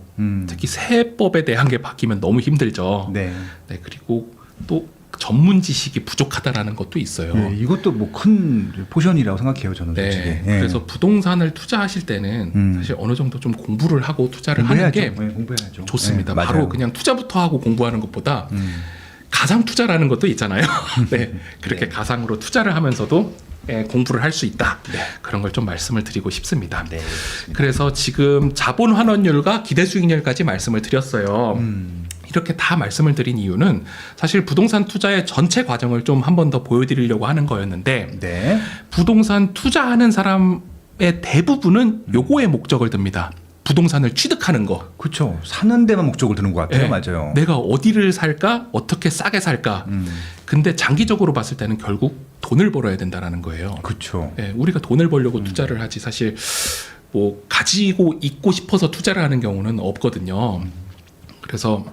특히 세법에 대한 게 바뀌면 너무 힘들죠. 네. 네, 그리고 또 전문 지식이 부족하다라는 것도 있어요. 네, 이것도 뭐 큰 포션이라고 생각해요, 저는 솔직히. 네, 예. 그래서 부동산을 투자하실 때는 사실 어느 정도 좀 공부를 하고 투자를 하는 게 공부해야죠. 좋습니다. 네, 바로 맞아요. 그냥 투자부터 하고 공부하는 것보다 가상 투자라는 것도 있잖아요. 네, 그렇게 가상으로 투자를 하면서도 공부를 할 수 있다. 그런 걸 좀 말씀을 드리고 싶습니다. 네, 그래서 지금 자본 환원율과 기대 수익률까지 말씀을 드렸어요. 이렇게 다 말씀을 드린 이유는 사실 부동산 투자의 전체 과정을 좀 한 번 더 보여드리려고 하는 거였는데 네. 부동산 투자하는 사람의 대부분은 요거에 목적을 듭니다. 부동산을 취득하는 거. 그렇죠. 사는 데만 목적을 두는 것 같아요. 네. 맞아요. 내가 어디를 살까? 어떻게 싸게 살까? 근데 장기적으로 봤을 때는 결국 돈을 벌어야 된다라는 거예요. 그렇죠. 네, 우리가 돈을 벌려고 투자를 하지 사실 뭐 가지고 있고 싶어서 투자를 하는 경우는 없거든요. 그래서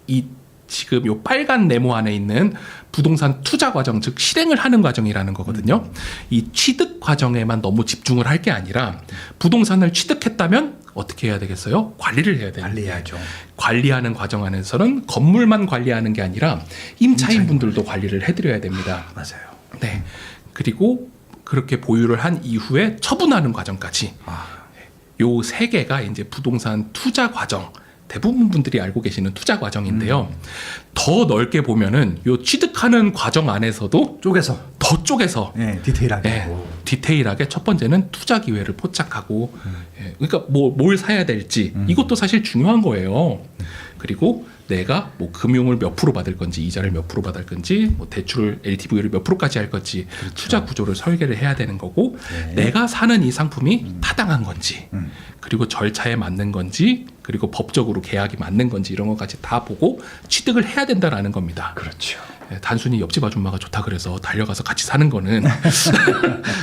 이 지금 요 빨간 네모 안에 있는 부동산 투자 과정, 즉 실행을 하는 과정이라는 거거든요. 이 취득 과정에만 너무 집중을 할 게 아니라 부동산을 취득했다면 어떻게 해야 되겠어요? 관리를 해야 돼요. 관리해야죠. 관리하는 과정 안에서는 건물만 관리하는 게 아니라 임차인분들도 관리를 해드려야 됩니다. 맞아요. 네. 그리고 그렇게 보유를 한 이후에 처분하는 과정까지 요 세 개가 이제 부동산 투자 과정. 대부분 분들이 알고 계시는 투자 과정인데요. 더 넓게 보면은 요 취득하는 과정 안에서도 쪼개서. 더 쪼개서 네, 디테일하게. 디테일하게 첫 번째는 투자 기회를 포착하고 그러니까 뭘 사야 될지 이것도 사실 중요한 거예요. 그리고 내가 뭐 금융을 몇 프로 받을 건지 이자를 몇 프로 받을 건지 뭐 대출을 LTV를 몇 프로까지 할 건지 그렇죠. 투자 구조를 설계를 해야 되는 거고 네. 내가 사는 이 상품이 타당한 건지 그리고 절차에 맞는 건지 그리고 법적으로 계약이 맞는 건지 이런 것까지 다 보고 취득을 해야 된다라는 겁니다. 그렇죠. 단순히 옆집 아줌마가 좋다 그래서 달려가서 같이 사는 거는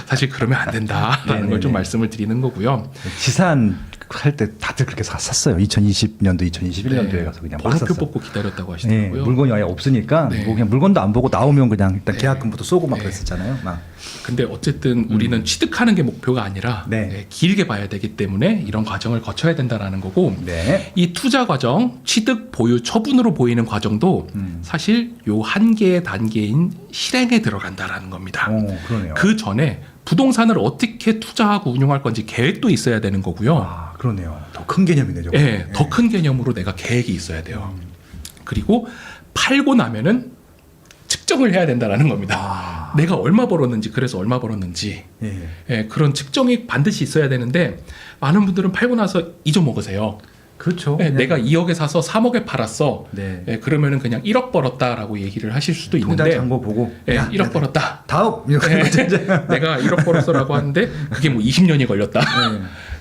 사실 그러면 안 된다라는 걸 좀 말씀을 드리는 거고요. 지산 할 때 다들 그렇게 샀어요. 2020년도, 2021년도에 가서 그냥 막 번호표 샀어요. 뽑고 기다렸다고 네, 하시더라고요. 물건이 아예 없으니까 네. 뭐 그냥 물건도 안 보고 나오면 그냥 일단 계약금부터 쏘고 막 네. 그랬었잖아요. 막. 근데 어쨌든 우리는 취득하는 게 목표가 아니라 네. 길게 봐야 되기 때문에 이런 과정을 거쳐야 된다라는 거고 네. 이 투자 과정, 취득, 보유, 처분으로 보이는 과정도 사실 요 한 개의 단계인 실행에 들어간다라는 겁니다. 그러네요. 그 전에 부동산을 어떻게 투자하고 운용할 건지 계획도 있어야 되는 거고요. 그러네요. 더 큰 개념이네, 저거. 예, 더 큰 개념으로 내가 계획이 있어야 돼요. 그리고 팔고 나면은 측정을 해야 된다라는 겁니다. 내가 얼마 벌었는지, 그래서 얼마 벌었는지, 예. 그런 측정이 반드시 있어야 되는데 많은 분들은 팔고 나서 잊어먹으세요. 그렇죠. 예, 내가 2억에 사서 3억에 팔았어. 네. 그러면은 그냥 1억 벌었다라고 얘기를 하실 수도 통장 있는데, 잔고 보고. 예, 야, 1억 벌었다. 다음 이렇게 내가 1억 벌었어라고 하는데 그게 뭐 20년이 걸렸다.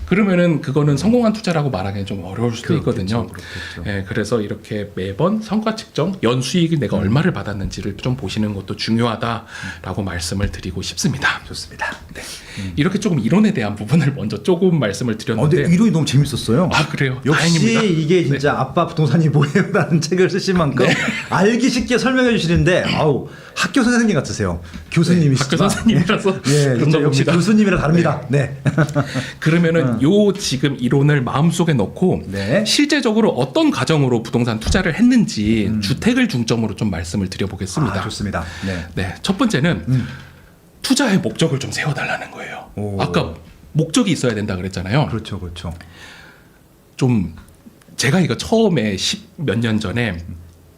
그러면은 그거는 성공한 투자라고 말하기는 좀 어려울 수도 있거든요. 그렇겠죠. 예, 그래서 이렇게 매번 성과 측정, 연수익을 내가 얼마를 받았는지를 좀 보시는 것도 중요하다라고 말씀을 드리고 싶습니다. 좋습니다. 네. 이렇게 조금 이론에 대한 부분을 먼저 조금 말씀을 드렸는데, 근데 이론이 너무 재밌었어요. 아 그래요? 역시 다행입니다. 이게 진짜 아빠 부동산이 뭐예요라는 책을 쓰신 만큼 알기 쉽게 설명해 주시는데 아우 학교 선생님 같으세요. 교수님이시죠. 학교 선생님이라서 예, 그런가 진짜 역시 봅니다. 교수님이라 다릅니다. 네. 그러면은 요 지금 이론을 마음속에 넣고 네. 실제적으로 어떤 과정으로 부동산 투자를 했는지 주택을 중점으로 좀 말씀을 드려보겠습니다. 좋습니다. 네. 네, 첫 번째는 투자의 목적을 좀 세워달라는 거예요. 오. 아까 목적이 있어야 된다 그랬잖아요. 그렇죠. 그렇죠. 좀 제가 이거 처음에 10몇 년 전에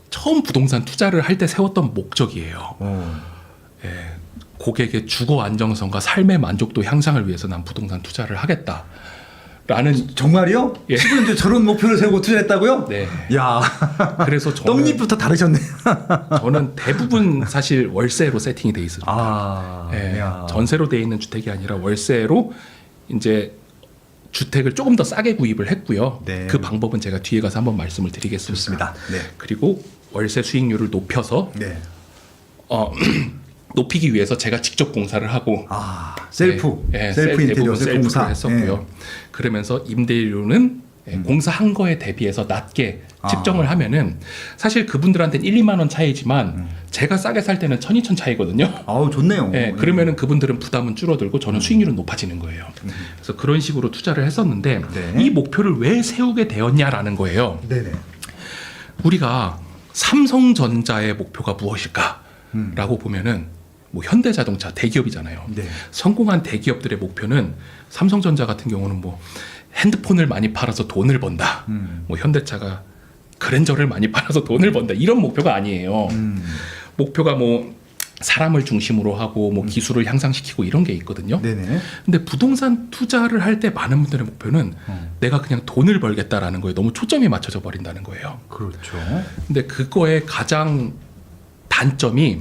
처음 부동산 투자를 할 때 세웠던 목적이에요. 예, 고객의 주거 안정성과 삶의 만족도 향상을 위해서 난 부동산 투자를 하겠다라는. 정말이요? 예. 지금 이제 저런 목표를 세우고 투자했다고요? 네. 야. 그래서 저는, 떡잎부터 다르셨네. 저는 대부분 사실 월세로 세팅이 돼 있습니다. 예, 야. 전세로 돼 있는 주택이 아니라 월세로 이제 주택을 조금 더 싸게 구입을 했고요. 네. 그 방법은 제가 뒤에 가서 한번 말씀을 드리겠습니다. 좋습니다. 네. 그리고 월세 수익률을 높여서 네. 높이기 위해서 제가 직접 공사를 하고 셀프. 예, 셀프 인테리어, 대부분 셀프 셀프를 공사. 했었고요. 예. 그러면서 임대료는 공사한 거에 대비해서 낮게 측정을 하면은 사실 그분들한테는 1, 2만 원 차이지만 제가 싸게 살 때는 1,000, 2,000 차이거든요. 아우 좋네요. 예, 그러면은 그분들은 부담은 줄어들고 저는 수익률은 높아지는 거예요. 그래서 그런 식으로 투자를 했었는데 네. 이 목표를 왜 세우게 되었냐라는 거예요. 네네. 우리가 삼성전자의 목표가 무엇일까라고 보면은 뭐 현대자동차 대기업이잖아요. 네. 성공한 대기업들의 목표는 삼성전자 같은 경우는 뭐 핸드폰을 많이 팔아서 돈을 번다. 뭐 현대차가 그랜저를 많이 팔아서 돈을 번다. 이런 목표가 아니에요. 목표가 뭐 사람을 중심으로 하고 뭐 기술을 향상시키고 이런 게 있거든요. 네네. 근데 부동산 투자를 할 때 많은 분들의 목표는 내가 그냥 돈을 벌겠다라는 거에 너무 초점이 맞춰져 버린다는 거예요. 그렇죠. 근데 그거의 가장 단점이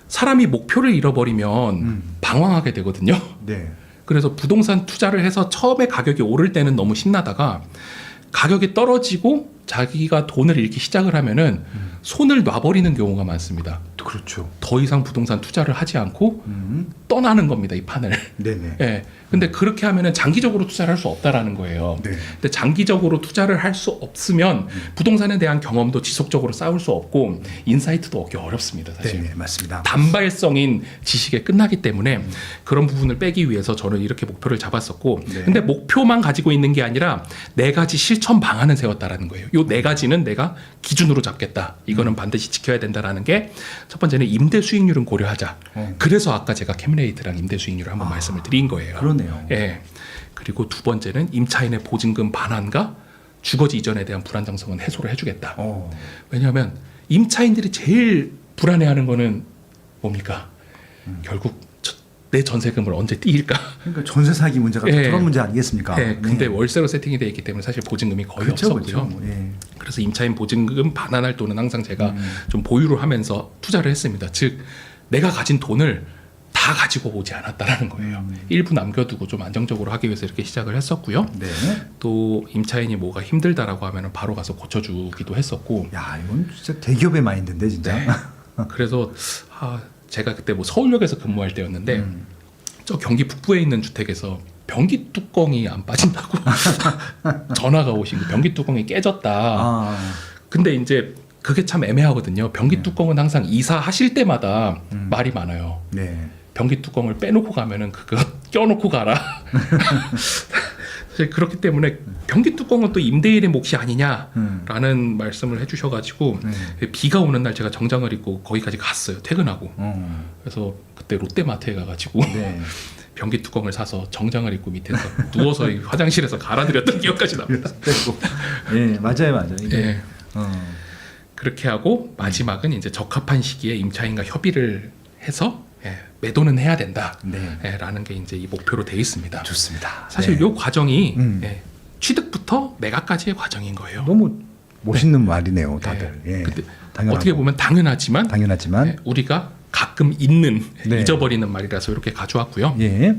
사람이 목표를 잃어버리면 방황하게 되거든요. 네. 그래서 부동산 투자를 해서 처음에 가격이 오를 때는 너무 신나다가 가격이 떨어지고 자기가 돈을 잃기 시작을 하면은 손을 놔버리는 경우가 많습니다. 그렇죠. 더 이상 부동산 투자를 하지 않고 떠나는 겁니다, 이 판을. 네네. 예. 근데 그렇게 하면은 장기적으로 투자를 할 수 없다라는 거예요. 네. 근데 장기적으로 투자를 할 수 없으면 부동산에 대한 경험도 지속적으로 쌓을 수 없고 인사이트도 얻기 어렵습니다, 사실. 네네 맞습니다. 단발성인 지식에 끝나기 때문에 그런 부분을 빼기 위해서 저는 이렇게 목표를 잡았었고, 네. 근데 목표만 가지고 있는 게 아니라 4가지 실천 방안을 세웠다라는 거예요. 요 4가지는 내가 기준으로 잡겠다. 이거는 반드시 지켜야 된다라는 게 첫 번째는 임대 수익률은 고려하자. 그래서 아까 제가 캠레이트랑 임대 수익률을 한번 말씀을 드린 거예요. 그러네요. 예. 그리고 두 번째는 임차인의 보증금 반환과 주거지 이전에 대한 불안정성은 해소를 해주겠다. 왜냐하면 임차인들이 제일 불안해하는 거는 뭡니까? 결국 내 전세금을 언제 띄일까? 그러니까 전세 사기 문제가 예. 그런 문제 아니겠습니까? 네. 근데 월세로 세팅이 되어 있기 때문에 사실 보증금이 거의 그렇죠, 없었고요. 그렇죠. 예. 그래서 임차인 보증금 반환할 돈은 항상 제가 좀 보유를 하면서 투자를 했습니다. 즉 내가 가진 돈을 다 가지고 오지 않았다라는 거예요. 일부 남겨두고 좀 안정적으로 하기 위해서 이렇게 시작을 했었고요. 네. 또 임차인이 뭐가 힘들다라고 하면 바로 가서 고쳐주기도 했었고. 야 이건 진짜 대기업의 마인드인데 진짜. 네. 그래서 제가 그때 뭐 서울역에서 근무할 때였는데 저 경기 북부에 있는 주택에서 변기 뚜껑이 안 빠진다고 전화가 오신 거. 변기 뚜껑이 깨졌다. 근데 이제 그게 참 애매하거든요. 변기 뚜껑은 항상 이사하실 때마다 말이 많아요. 네. 변기 뚜껑을 빼놓고 가면은 그거 껴놓고 가라. 사실 그렇기 때문에 변기 뚜껑은 또 임대인의 몫이 아니냐라는 말씀을 해주셔가지고 비가 오는 날 제가 정장을 입고 거기까지 갔어요. 퇴근하고. 그래서 그때 롯데마트에 가가지고 네. 변기 뚜껑을 사서 정장을 입고 밑에서 누워서 이 화장실에서 갈아드렸던 기억까지 납니다. 예, 맞아요. 이게. 예. 그렇게 하고 마지막은 이제 적합한 시기에 임차인과 협의를 해서 매도는 해야 된다. 네. 라는 게 이제 이 목표로 되어 있습니다. 좋습니다. 사실 네. 이 과정이 취득부터 매각까지의 과정인 거예요. 너무 멋있는 말이네요, 다들. 예. 근데 당연하고. 어떻게 보면 당연하지만 우리가 가끔 잊는 잊어버리는 말이라서 이렇게 가져왔고요. 예.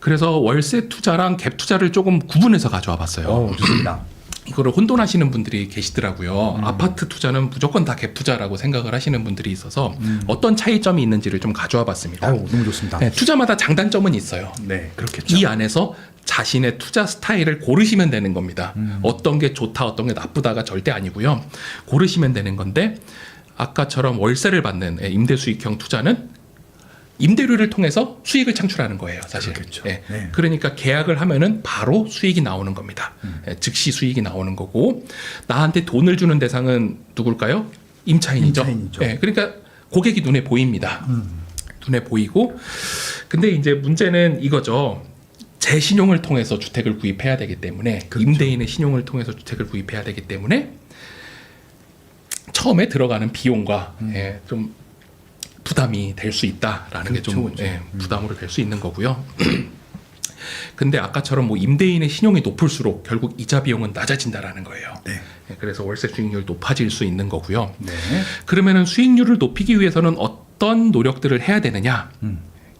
그래서 월세 투자랑 갭 투자를 조금 구분해서 가져와 봤어요. 좋습니다. 이거를 혼돈하시는 분들이 계시더라고요. 아파트 투자는 무조건 다 갭 투자라고 생각을 하시는 분들이 있어서 어떤 차이점이 있는지를 좀 가져와 봤습니다. 너무 좋습니다. 네, 투자마다 장단점은 있어요. 네, 그렇겠죠. 이 안에서 자신의 투자 스타일을 고르시면 되는 겁니다. 어떤 게 좋다, 어떤 게 나쁘다가 절대 아니고요. 고르시면 되는 건데 아까처럼 월세를 받는 임대 수익형 투자는 임대료를 통해서 수익을 창출하는 거예요, 사실. 그렇겠죠. 네. 네. 그러니까 계약을 하면은 바로 수익이 나오는 겁니다. 즉시 수익이 나오는 거고 나한테 돈을 주는 대상은 누굴까요? 임차인이죠. 네. 그러니까 고객이 눈에 보입니다. 눈에 보이고 근데 이제 문제는 이거죠. 제 신용을 통해서 주택을 구입해야 되기 때문에 그렇죠. 임대인의 신용을 통해서 주택을 구입해야 되기 때문에 처음에 들어가는 비용과 좀 부담이 될 수 있다라는 게 좀 부담으로 될 수 있는 거고요. 근데 아까처럼 뭐 임대인의 신용이 높을수록 결국 이자 비용은 낮아진다라는 거예요. 네. 그래서 월세 수익률 높아질 수 있는 거고요. 네. 그러면은 수익률을 높이기 위해서는 어떤 노력들을 해야 되느냐?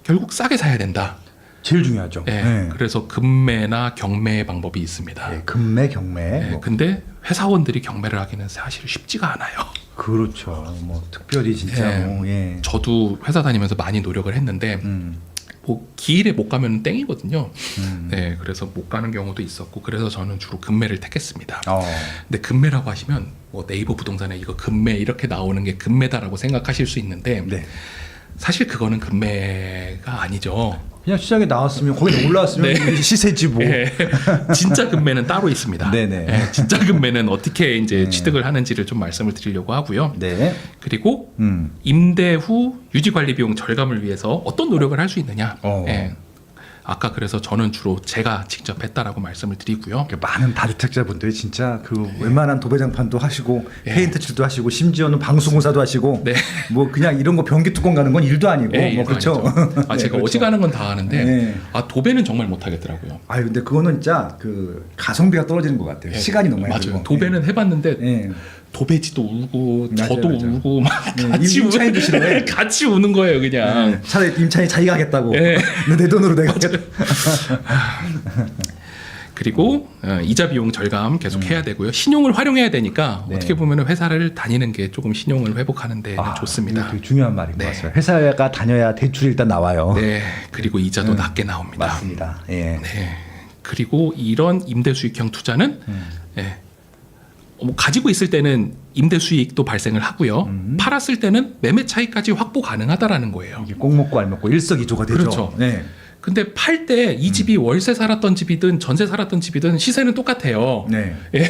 결국 싸게 사야 된다. 제일 중요하죠. 네. 그래서 금매나 경매의 방법이 있습니다. 네, 금매, 경매. 근데 회사원들이 경매를 하기는 사실 쉽지가 않아요. 그렇죠. 뭐 특별히 진짜 저도 회사 다니면서 많이 노력을 했는데 뭐 기일에 못 가면 땡이거든요. 네, 그래서 못 가는 경우도 있었고 그래서 저는 주로 금매를 택했습니다. 근데 금매라고 하시면 뭐 네이버 부동산에 이거 금매 이렇게 나오는 게 금매다라고 생각하실 수 있는데 네. 사실 그거는 금매가 아니죠. 그냥 시장에 나왔으면 거기 올라왔으면 네. 시세지 뭐. 네. 진짜 금매는 따로 있습니다. 네네. 네, 진짜 금매는 어떻게 이제 취득을 하는지를 좀 말씀을 드리려고 하고요. 네. 그리고 임대 후 유지 관리 비용 절감을 위해서 어떤 노력을 할 수 있느냐. 네. 아까 그래서 저는 주로 제가 직접 했다라고 말씀을 드리고요. 많은 다주택자분들이 진짜 그 웬만한 도배장판도 하시고 페인트 칠도 하시고 심지어는 방수공사도 하시고 뭐 그냥 이런 거 변기 뚜껑 가는 건 일도 아니고 뭐 그렇죠. 아 제가 그렇죠. 어지간한 건 다 하는데 아 도배는 정말 못 하겠더라고요. 아 근데 그거는 진짜 그 가성비가 떨어지는 것 같아요. 시간이 너무 많이 들고. 도배는 해봤는데 도배지도 울고 저도 맞아요. 울고 막 같이 임차인도 싫어해. 같이 우는 거예요 그냥. 차라리 임차인이 자기가 하겠다고. 내 돈으로 내가 하겠다. 그리고 이자 비용 절감 계속 해야 되고요. 신용을 활용해야 되니까 어떻게 보면 회사를 다니는 게 조금 신용을 회복하는 데 좋습니다. 이거 되게 중요한 말인 것 같아요. 회사가 다녀야 대출이 일단 나와요. 네, 그리고 이자도 낮게 나옵니다. 맞습니다. 예. 네, 그리고 이런 임대 수익형 투자는 뭐 가지고 있을 때는 임대 수익도 발생을 하고요. 팔았을 때는 매매 차익까지 확보 가능하다라는 거예요. 이게 꼭 먹고 알 먹고 일석이조가 되죠. 그렇죠. 네. 근데 팔 때 이 집이 월세 살았던 집이든 전세 살았던 집이든 시세는 똑같아요. 네. 예,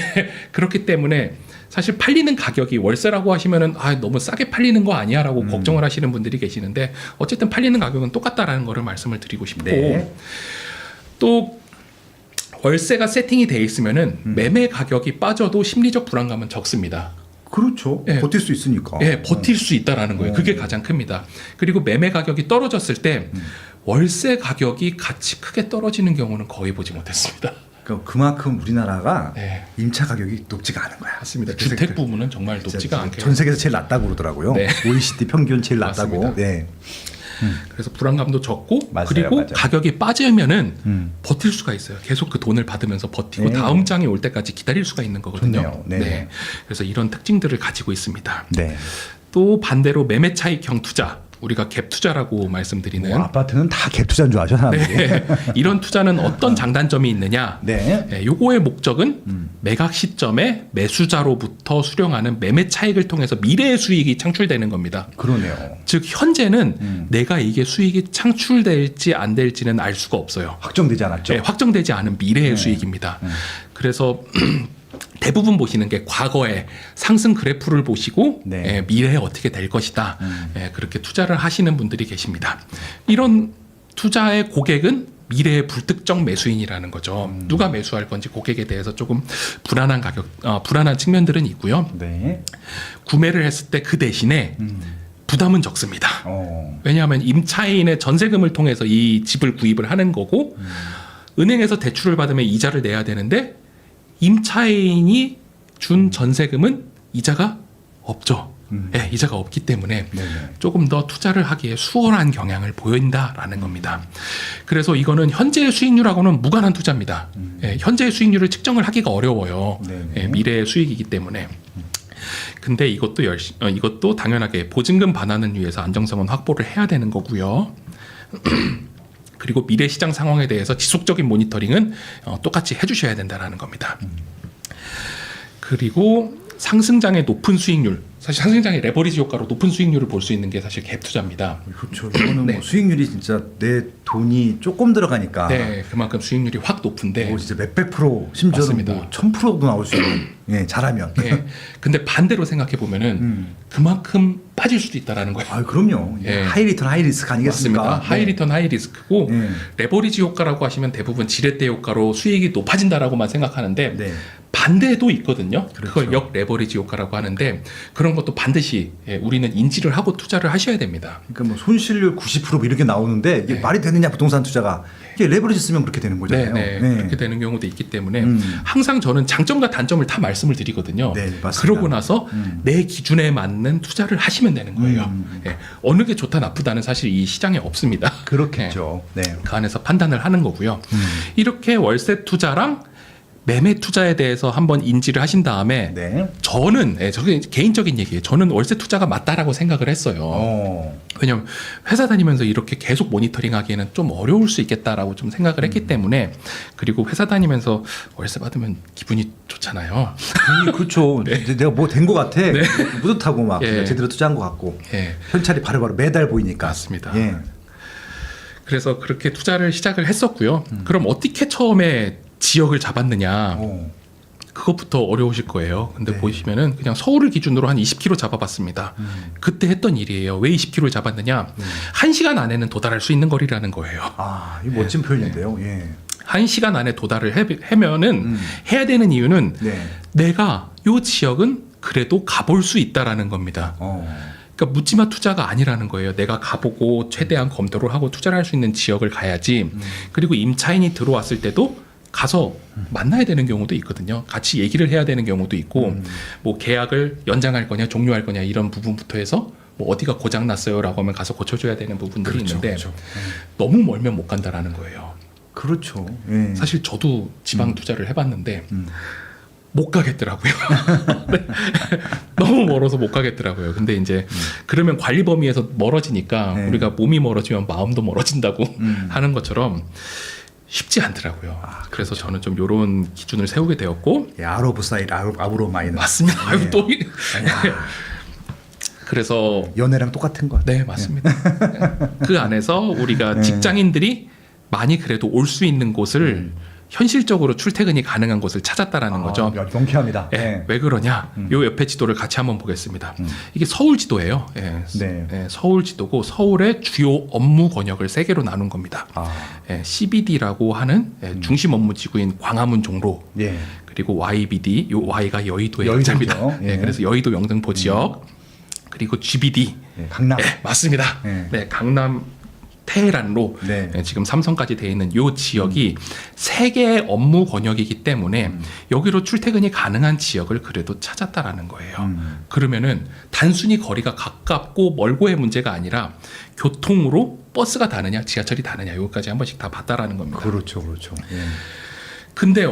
그렇기 때문에 사실 팔리는 가격이 월세라고 하시면은 아 너무 싸게 팔리는 거 아니야라고 걱정을 하시는 분들이 계시는데 어쨌든 팔리는 가격은 똑같다라는 거를 말씀을 드리고 싶고 또 월세가 세팅이 돼 있으면은 매매 가격이 빠져도 심리적 불안감은 적습니다. 그렇죠. 버틸 수 있으니까. 예, 버틸 수 있다라는 거예요. 그게 가장 큽니다. 그리고 매매 가격이 떨어졌을 때 월세 가격이 같이 크게 떨어지는 경우는 거의 보지 못했습니다. 그만큼 우리나라가 임차 가격이 높지가 않은 거야. 맞습니다. 주택 부분은 정말 높지가 않게. 전 세계에서 제일 낮다고 그러더라고요. OECD 평균 제일 낮다고. 맞습니다. 네. 그래서 불안감도 적고 맞아요, 그리고 맞아요. 가격이 빠지면은 버틸 수가 있어요. 계속 그 돈을 받으면서 버티고 다음 장이 올 때까지 기다릴 수가 있는 거거든요. 좋네요. 네. 그래서 이런 특징들을 가지고 있습니다. 네. 또 반대로 매매 차익형 투자, 우리가 갭 투자라고 말씀드리는 아파트는 다 갭 투자인 줄 아죠, 사람들이. 이런 투자는 어떤 장단점이 있느냐? 요거의 목적은 매각 시점에 매수자로부터 수령하는 매매 차익을 통해서 미래의 수익이 창출되는 겁니다. 그러네요. 즉 현재는 내가 이게 수익이 창출될지 안 될지는 알 수가 없어요. 확정되지 않았죠. 확정되지 않은 미래의 수익입니다. 그래서 대부분 보시는 게 과거의 상승 그래프를 보시고 미래에 어떻게 될 것이다. 그렇게 투자를 하시는 분들이 계십니다. 이런 투자의 고객은 미래의 불특정 매수인이라는 거죠. 누가 매수할 건지 고객에 대해서 조금 불안한 불안한 측면들은 있고요. 구매를 했을 때 그 대신에 부담은 적습니다. 왜냐하면 임차인의 전세금을 통해서 이 집을 구입을 하는 거고 은행에서 대출을 받으면 이자를 내야 되는데 임차인이 준 전세금은 이자가 없죠. 이자가 없기 때문에 조금 더 투자를 하기에 수월한 경향을 보인다라는 겁니다. 그래서 이거는 현재의 수익률하고는 무관한 투자입니다. 현재의 수익률을 측정을 하기가 어려워요. 미래의 수익이기 때문에. 근데 이것도 당연하게 보증금 반환을 위해서 안정성은 확보를 해야 되는 거고요. 그리고 미래 시장 상황에 대해서 지속적인 모니터링은 똑같이 해주셔야 된다는 겁니다. 그리고 상승장의 높은 수익률, 사실 상승장의 레버리지 효과로 높은 수익률을 볼 수 있는 게 사실 갭 투자입니다. 그렇죠. 이거는 뭐 수익률이 진짜 내 돈이 조금 들어가니까 그만큼 수익률이 확 높은데 진짜 몇백 프로, 심지어는 뭐 1000%도 나올 수 있는 잘하면. 근데 반대로 생각해 보면은 그만큼 빠질 수도 있다라는 거예요. 아, 그럼요. 하이 리턴 하이 리스크 아니겠습니까? 맞습니다. 하이 리턴 하이 리스크고 레버리지 효과라고 하시면 대부분 지렛대 효과로 수익이 높아진다라고만 생각하는데 반대도 있거든요. 그걸 역 레버리지 효과라고 하는데 그런 것도 반드시 우리는 인지를 하고 투자를 하셔야 됩니다. 그러니까 뭐 손실률 90% 이렇게 나오는데 이게 말이 되느냐 부동산 투자가 이게 레버리지 쓰면 그렇게 되는 거잖아요. 그렇게 되는 경우도 있기 때문에 항상 저는 장점과 단점을 다 말씀을 드리거든요. 그러고 나서 내 기준에 맞는 투자를 하시면 되는 거예요. 어느 게 좋다 나쁘다는 사실 이 시장에 없습니다. 그렇겠죠. 그 안에서 판단을 하는 거고요. 이렇게 월세 투자랑 매매 투자에 대해서 한번 인지를 하신 다음에 네. 저는 저게 개인적인 얘기예요. 저는 월세 투자가 맞다라고 생각을 했어요. 왜냐하면 회사 다니면서 이렇게 계속 모니터링하기에는 좀 어려울 수 있겠다라고 좀 생각을 했기 때문에 그리고 회사 다니면서 월세 받으면 기분이 좋잖아요. 그렇죠. 내가 뭐 된 것 같아. 네. 뿌듯하고 막 예. 제대로 투자한 것 같고 예. 현찰이 바로바로 매달 보이니까. 맞습니다. 예. 그래서 그렇게 투자를 시작을 했었고요. 그럼 어떻게 처음에 지역을 잡았느냐? 그것부터 어려우실 거예요. 근데 네. 보시면은 그냥 서울을 기준으로 한 20km 잡아봤습니다. 그때 했던 일이에요. 왜 20km를 잡았느냐? 1시간 안에는 도달할 수 있는 거리라는 거예요. 아, 이 멋진 표현인데요. 예. 1시간 안에 도달을 하면은 해야 되는 이유는 네. 내가 요 지역은 그래도 가볼 수 있다라는 겁니다. 그러니까 묻지마 투자가 아니라는 거예요. 내가 가보고 최대한 검토를 하고 투자를 할 수 있는 지역을 가야지. 그리고 임차인이 들어왔을 때도 가서 만나야 되는 경우도 있거든요. 같이 얘기를 해야 되는 경우도 있고 뭐 계약을 연장할 거냐 종료할 거냐 이런 부분부터 해서 뭐 어디가 고장 났어요라고 하면 가서 고쳐줘야 되는 부분들이 있는데 그렇죠. 너무 멀면 못 간다라는 거예요. 그렇죠. 예. 사실 저도 지방 투자를 해봤는데 못 가겠더라고요. 너무 멀어서 못 가겠더라고요. 근데 이제 그러면 관리 범위에서 멀어지니까 네. 우리가 몸이 멀어지면 마음도 멀어진다고 하는 것처럼 쉽지 않더라고요. 그래서 저는 좀 이런 기준을 세우게 되었고 예, 아로브 사이드 아브로 마이너. 맞습니다. 예. 아유, 또 그래서 연애랑 똑같은 것. 네 맞습니다. 그 안에서 우리가 네. 직장인들이 많이 그래도 올 수 있는 곳을 현실적으로 출퇴근이 가능한 곳을 찾았다라는 거죠. 명쾌합니다. 예, 예. 왜 그러냐? 요 옆에 지도를 같이 한번 보겠습니다. 이게 서울 지도예요. 예, 네. 예, 서울 지도고 서울의 주요 업무 권역을 세 개로 나눈 겁니다. 예, CBD라고 하는 중심 업무 지구인 광화문 종로. 예. 그리고 YBD, 요 Y가 여의도의 여의도죠. 약자입니다. 예, 예. 그래서 여의도 영등포 지역. 그리고 GBD. 예, 강남. 예, 맞습니다. 예. 네, 강남 테헤란로 네. 지금 삼성까지 되어 있는 이 지역이 세 개의 업무 권역이기 때문에 여기로 출퇴근이 가능한 지역을 그래도 찾았다라는 거예요. 그러면은 단순히 거리가 가깝고 멀고의 문제가 아니라 교통으로 버스가 다느냐 지하철이 다느냐 여기까지 한 번씩 다 봤다라는 겁니다. 그렇죠, 그렇죠. 예. 근데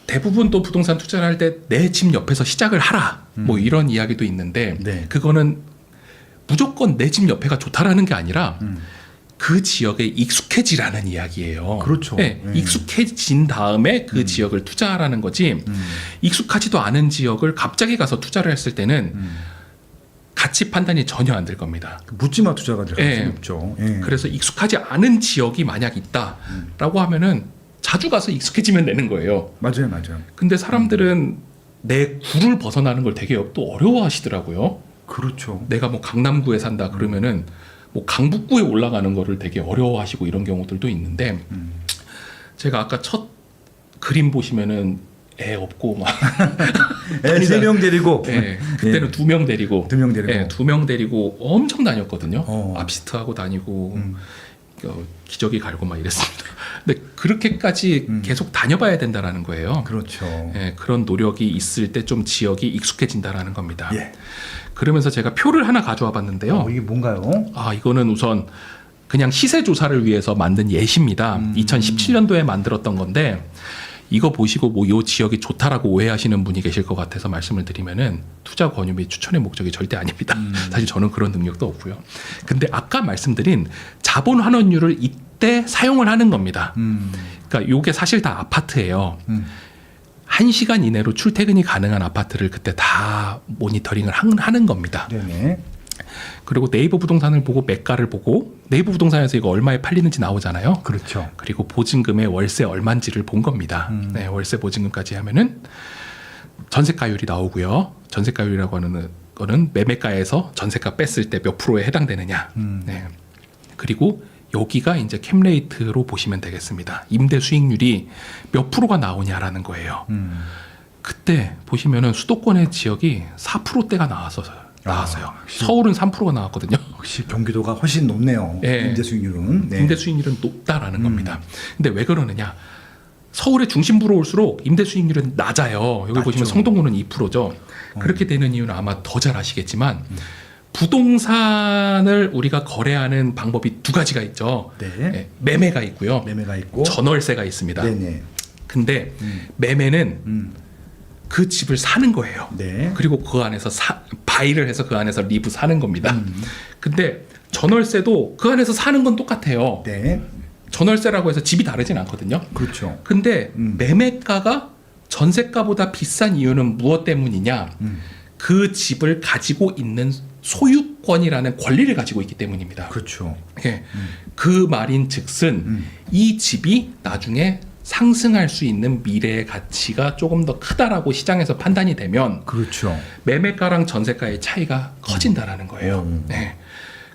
대부분 또 부동산 투자를 할 때 내 집 옆에서 시작을 하라 뭐 이런 이야기도 있는데 네. 그거는 무조건 내 집 옆에가 좋다라는 게 아니라 그 지역에 익숙해지라는 이야기예요. 그렇죠. 네, 예. 익숙해진 다음에 그 지역을 투자하라는 거지. 익숙하지도 않은 지역을 갑자기 가서 투자를 했을 때는 가치 판단이 전혀 안 될 겁니다. 묻지마 투자가 될 예. 수 없죠. 예. 그래서 익숙하지 않은 지역이 만약 있다라고 하면은 자주 가서 익숙해지면 되는 거예요. 맞아요, 맞아요. 근데 사람들은 내 구를 벗어나는 걸 되게 또 어려워하시더라고요. 그렇죠. 내가 뭐 강남구에 산다 그러면은 뭐 강북구에 올라가는 거를 되게 어려워하시고 이런 경우들도 있는데 제가 아까 첫 그림 보시면은 애 없고 막 애 3명 데리고. 예, 그때는 2명 데리고 2명 데리고. 예, 2명 데리고 엄청 다녔거든요. 어. 앞시트하고 다니고 기저귀 갈고 막 이랬습니다. 근데 그렇게까지 계속 다녀봐야 된다라는 거예요. 그렇죠. 예, 그런 노력이 있을 때 좀 지역이 익숙해진다라는 겁니다. 예. 그러면서 제가 표를 하나 가져와 봤는데요. 이게 뭔가요? 이거는 우선 그냥 시세 조사를 위해서 만든 예시입니다. 2017년도에 만들었던 건데 이거 보시고 뭐 이 지역이 좋다라고 오해하시는 분이 계실 것 같아서 말씀을 드리면은 투자 권유 및 추천의 목적이 절대 아닙니다. 사실 저는 그런 능력도 없고요. 근데 아까 말씀드린 자본 환원율을 이때 사용을 하는 겁니다. 그러니까 이게 사실 다 아파트예요. 1시간 이내로 출퇴근이 가능한 아파트를 그때 다 모니터링을 하는 겁니다. 네네. 그리고 네이버 부동산을 보고 매가를 보고 네이버 부동산에서 이거 얼마에 팔리는지 나오잖아요. 그렇죠. 그리고 보증금의 월세 얼마인지를 본 겁니다. 네, 월세 보증금까지 하면은 전세가율이 나오고요. 전세가율이라고 하는 거는 매매가에서 전세가 뺐을 때 몇 프로에 해당되느냐. 네. 그리고 여기가 이제 캡레이트로 보시면 되겠습니다. 임대 수익률이 몇 프로가 나오냐라는 거예요. 그때 보시면은 수도권의 지역이 4%대가 나왔어요. 서울은 3%가 나왔거든요. 역시 경기도가 훨씬 높네요. 예. 임대 수익률은. 네. 임대 수익률은 높다라는 겁니다. 근데 왜 그러느냐? 서울의 중심부로 올수록 임대 수익률은 낮아요. 여기 낮죠. 보시면 성동구는 2%죠. 그렇게 되는 이유는 아마 더 잘 아시겠지만 부동산을 우리가 거래하는 방법이 두 가지가 있죠. 네. 예, 매매가 있고요. 매매가 있고 전월세가 있습니다. 네네. 근데 매매는 그 집을 사는 거예요. 네. 그리고 그 안에서 바이를 해서 그 안에서 리브 사는 겁니다. 근데 전월세도 그 안에서 사는 건 똑같아요. 네. 전월세라고 해서 집이 다르진 않거든요. 그렇죠. 근데 매매가가 전세가보다 비싼 이유는 무엇 때문이냐? 그 집을 가지고 있는 소유권이라는 권리를 가지고 있기 때문입니다. 그렇죠. 예. 그 말인 즉슨 이 집이 나중에 상승할 수 있는 미래의 가치가 조금 더 크다라고 시장에서 판단이 되면 그렇죠. 매매가랑 전세가의 차이가 커진다라는 거예요. 네.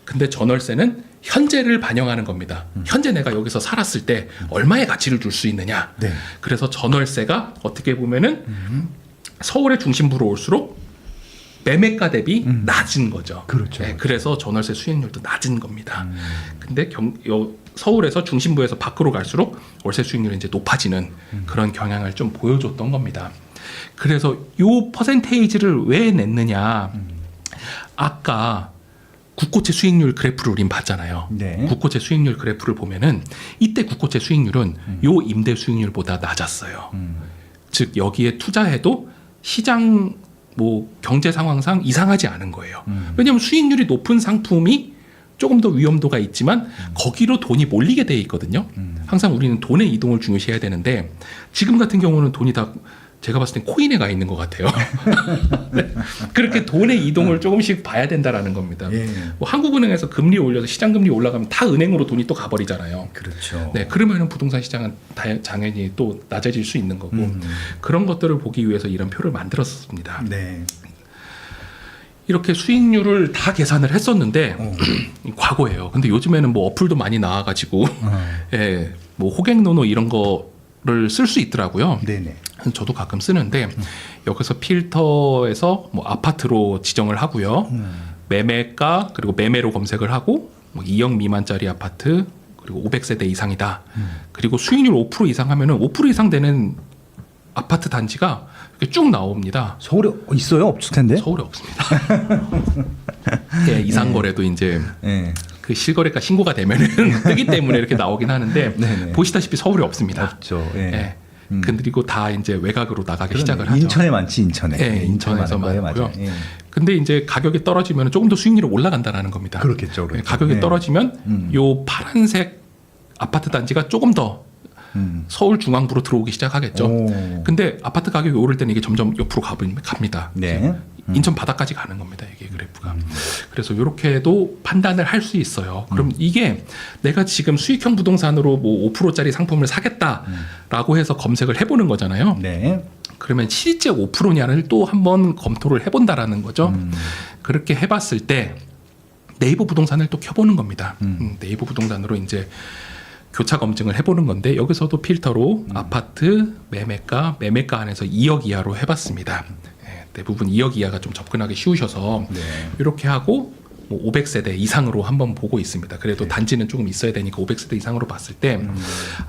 근데 전월세는 현재를 반영하는 겁니다. 현재 내가 여기서 살았을 때 얼마의 가치를 줄 수 있느냐. 네. 그래서 전월세가 어떻게 보면은 서울의 중심부로 올수록 매매가 대비 낮은 거죠. 그렇죠. 네, 그래서 전월세 수익률도 낮은 겁니다. 근데 서울에서 중심부에서 밖으로 갈수록 월세 수익률이 이제 높아지는 그런 경향을 좀 보여줬던 겁니다. 그래서 요 퍼센테이지를 왜 냈느냐? 아까 국고채 수익률 그래프를 우린 봤잖아요. 네. 국고채 수익률 그래프를 보면은 이때 국고채 수익률은 요 임대 수익률보다 낮았어요. 즉 여기에 투자해도 시장 뭐 경제 상황상 이상하지 않은 거예요. 왜냐하면 수익률이 높은 상품이 조금 더 위험도가 있지만 거기로 돈이 몰리게 돼 있거든요. 항상 우리는 돈의 이동을 중요시해야 되는데 지금 같은 경우는 돈이 다 제가 봤을 땐 코인에 가 있는 것 같아요. 네. 그렇게 돈의 이동을 조금씩 봐야 된다라는 겁니다. 예. 뭐 한국은행에서 금리 올려서 시장 금리 올라가면 다 은행으로 돈이 또 가버리잖아요. 그렇죠. 네, 그러면은 부동산 시장은 당연히 또 낮아질 수 있는 거고 그런 것들을 보기 위해서 이런 표를 만들었습니다. 네. 이렇게 수익률을 다 계산을 했었는데 과거예요. 근데 요즘에는 뭐 어플도 많이 나와가지고 예, 뭐 호갱노노 이런 거를 쓸 수 있더라고요. 네네. 저도 가끔 쓰는데 여기서 필터에서 뭐 아파트로 지정을 하고요. 매매가 그리고 매매로 검색을 하고 뭐 2억 미만짜리 아파트 그리고 500세대 이상이다. 그리고 수익률 5% 이상 하면은 5% 이상 되는 아파트 단지가 이렇게 쭉 나옵니다. 서울에 있어요? 없을 텐데. 서울에 없습니다. 예, 이상거래도 이제 네. 그 실거래가 신고가 되면은 뜨기 때문에 이렇게 나오긴 하는데 네네. 보시다시피 서울에 없습니다. 없죠. 예. 예. 그리고 다 이제 외곽으로 나가기 그러네. 시작을 하죠. 인천에 많지 인천에. 네, 인천에서 많은 거예요, 많고요. 맞아요. 예. 근데 이제 가격이 떨어지면 조금 더 수익률이 올라간다라는 겁니다. 그렇겠죠. 그렇죠. 예, 가격이 예. 떨어지면 요 파란색 아파트 단지가 조금 더 서울 중앙부로 들어오기 시작하겠죠. 오. 근데 아파트 가격이 오를 때는 이게 점점 옆으로 갑니다. 네. 인천 바다까지 가는 겁니다. 이게 그래프가. 그래서 이렇게도 판단을 할 수 있어요. 그럼 이게 내가 지금 수익형 부동산으로 뭐 5%짜리 상품을 사겠다라고 해서 검색을 해보는 거잖아요. 네. 그러면 실제 5%냐를 또 한번 검토를 해본다라는 거죠. 그렇게 해봤을 때 네이버 부동산을 또 켜보는 겁니다. 네이버 부동산으로 이제 교차 검증을 해보는 건데 여기서도 필터로 아파트 매매가 안에서 2억 이하로 해봤습니다. 예, 대부분 2억 이하가 좀 접근하기 쉬우셔서 네. 이렇게 하고 뭐 500세대 이상으로 한번 보고 있습니다. 그래도 단지는 조금 있어야 되니까 500세대 이상으로 봤을 때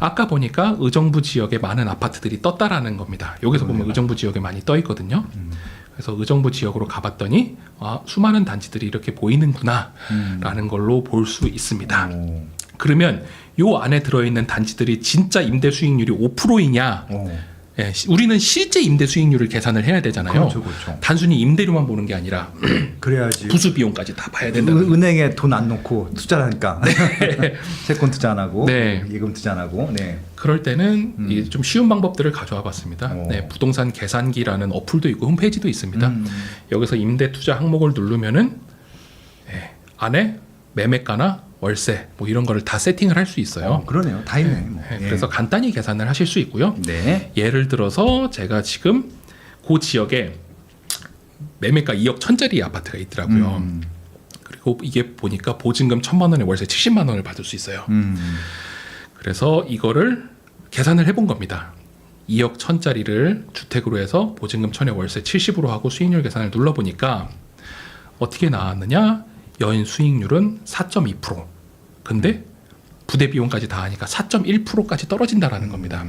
아까 보니까 의정부 지역에 많은 아파트들이 떴다라는 겁니다. 여기서 보면 의정부 지역에 많이 떠 있거든요. 그래서 의정부 지역으로 가봤더니 수많은 단지들이 이렇게 보이는구나라는 걸로 볼 수 있습니다. 오. 그러면 요 안에 들어있는 단지들이 진짜 임대 수익률이 5%이냐? 오. 예, 우리는 실제 임대 수익률을 계산을 해야 되잖아요. 그렇죠, 그렇죠. 단순히 임대료만 보는 게 아니라 그래야지. 부수 비용까지 다 봐야 된다. 은행에 돈 안 넣고 투자를 하니까 채권 투자 안 하고 네. 예금 투자 안 하고. 네. 그럴 때는 이좀 쉬운 방법들을 가져와 봤습니다. 오. 네, 부동산 계산기라는 어플도 있고 홈페이지도 있습니다. 여기서 임대 투자 항목을 누르면은 안에 매매가나 월세 뭐 이런 거를 다 세팅을 할 수 있어요. 그러네요. 다 있네. 뭐. 네, 예. 그래서 간단히 계산을 하실 수 있고요. 네. 예를 들어서 제가 지금 그 지역에 매매가 2억 1,000짜리 아파트가 있더라고요. 그리고 이게 보니까 보증금 1,000만 원에 월세 70만 원을 받을 수 있어요. 그래서 이거를 계산을 해본 겁니다. 2억 1,000짜리를 주택으로 해서 보증금 1,000에 월세 70으로 하고 수익률 계산을 눌러보니까 어떻게 나왔느냐? 연인 수익률은 4.2%. 근데 부대 비용까지 다 하니까 4.1%까지 떨어진다라는 겁니다.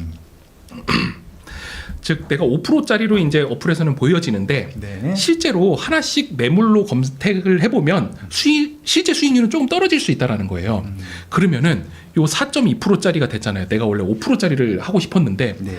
즉 내가 5%짜리로 이제 어플에서는 보여지는데 네. 실제로 하나씩 매물로 검색을 해보면 실제 수익률은 조금 떨어질 수 있다라는 거예요. 그러면은 요 4.2%짜리가 됐잖아요. 내가 원래 5%짜리를 하고 싶었는데 네.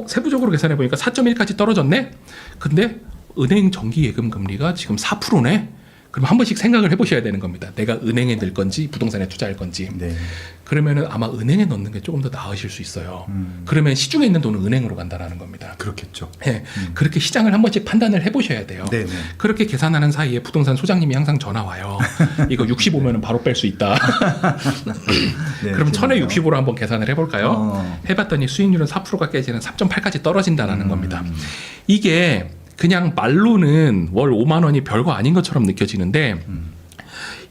세부적으로 계산해 보니까 4.1까지 떨어졌네. 근데 은행 정기 예금 금리가 지금 4%네. 그럼 한 번씩 생각을 해보셔야 되는 겁니다. 내가 은행에 넣을 건지 부동산에 투자할 건지. 네. 그러면은 아마 은행에 넣는 게 조금 더 나으실 수 있어요. 그러면 시중에 있는 돈은 은행으로 간다라는 겁니다. 그렇겠죠. 네, 그렇게 시장을 한 번씩 판단을 해보셔야 돼요. 네, 네. 그렇게 계산하는 사이에 부동산 소장님이 항상 전화 와요. 이거 65면은 바로 뺄 수 있다. 네, 그럼 재밌네요. 1000에 60으로 한번 계산을 해볼까요? 해봤더니 수익률은 4%가 깨지는 3.8까지 떨어진다라는 겁니다. 이게 그냥 말로는 월 5만 원이 별거 아닌 것처럼 느껴지는데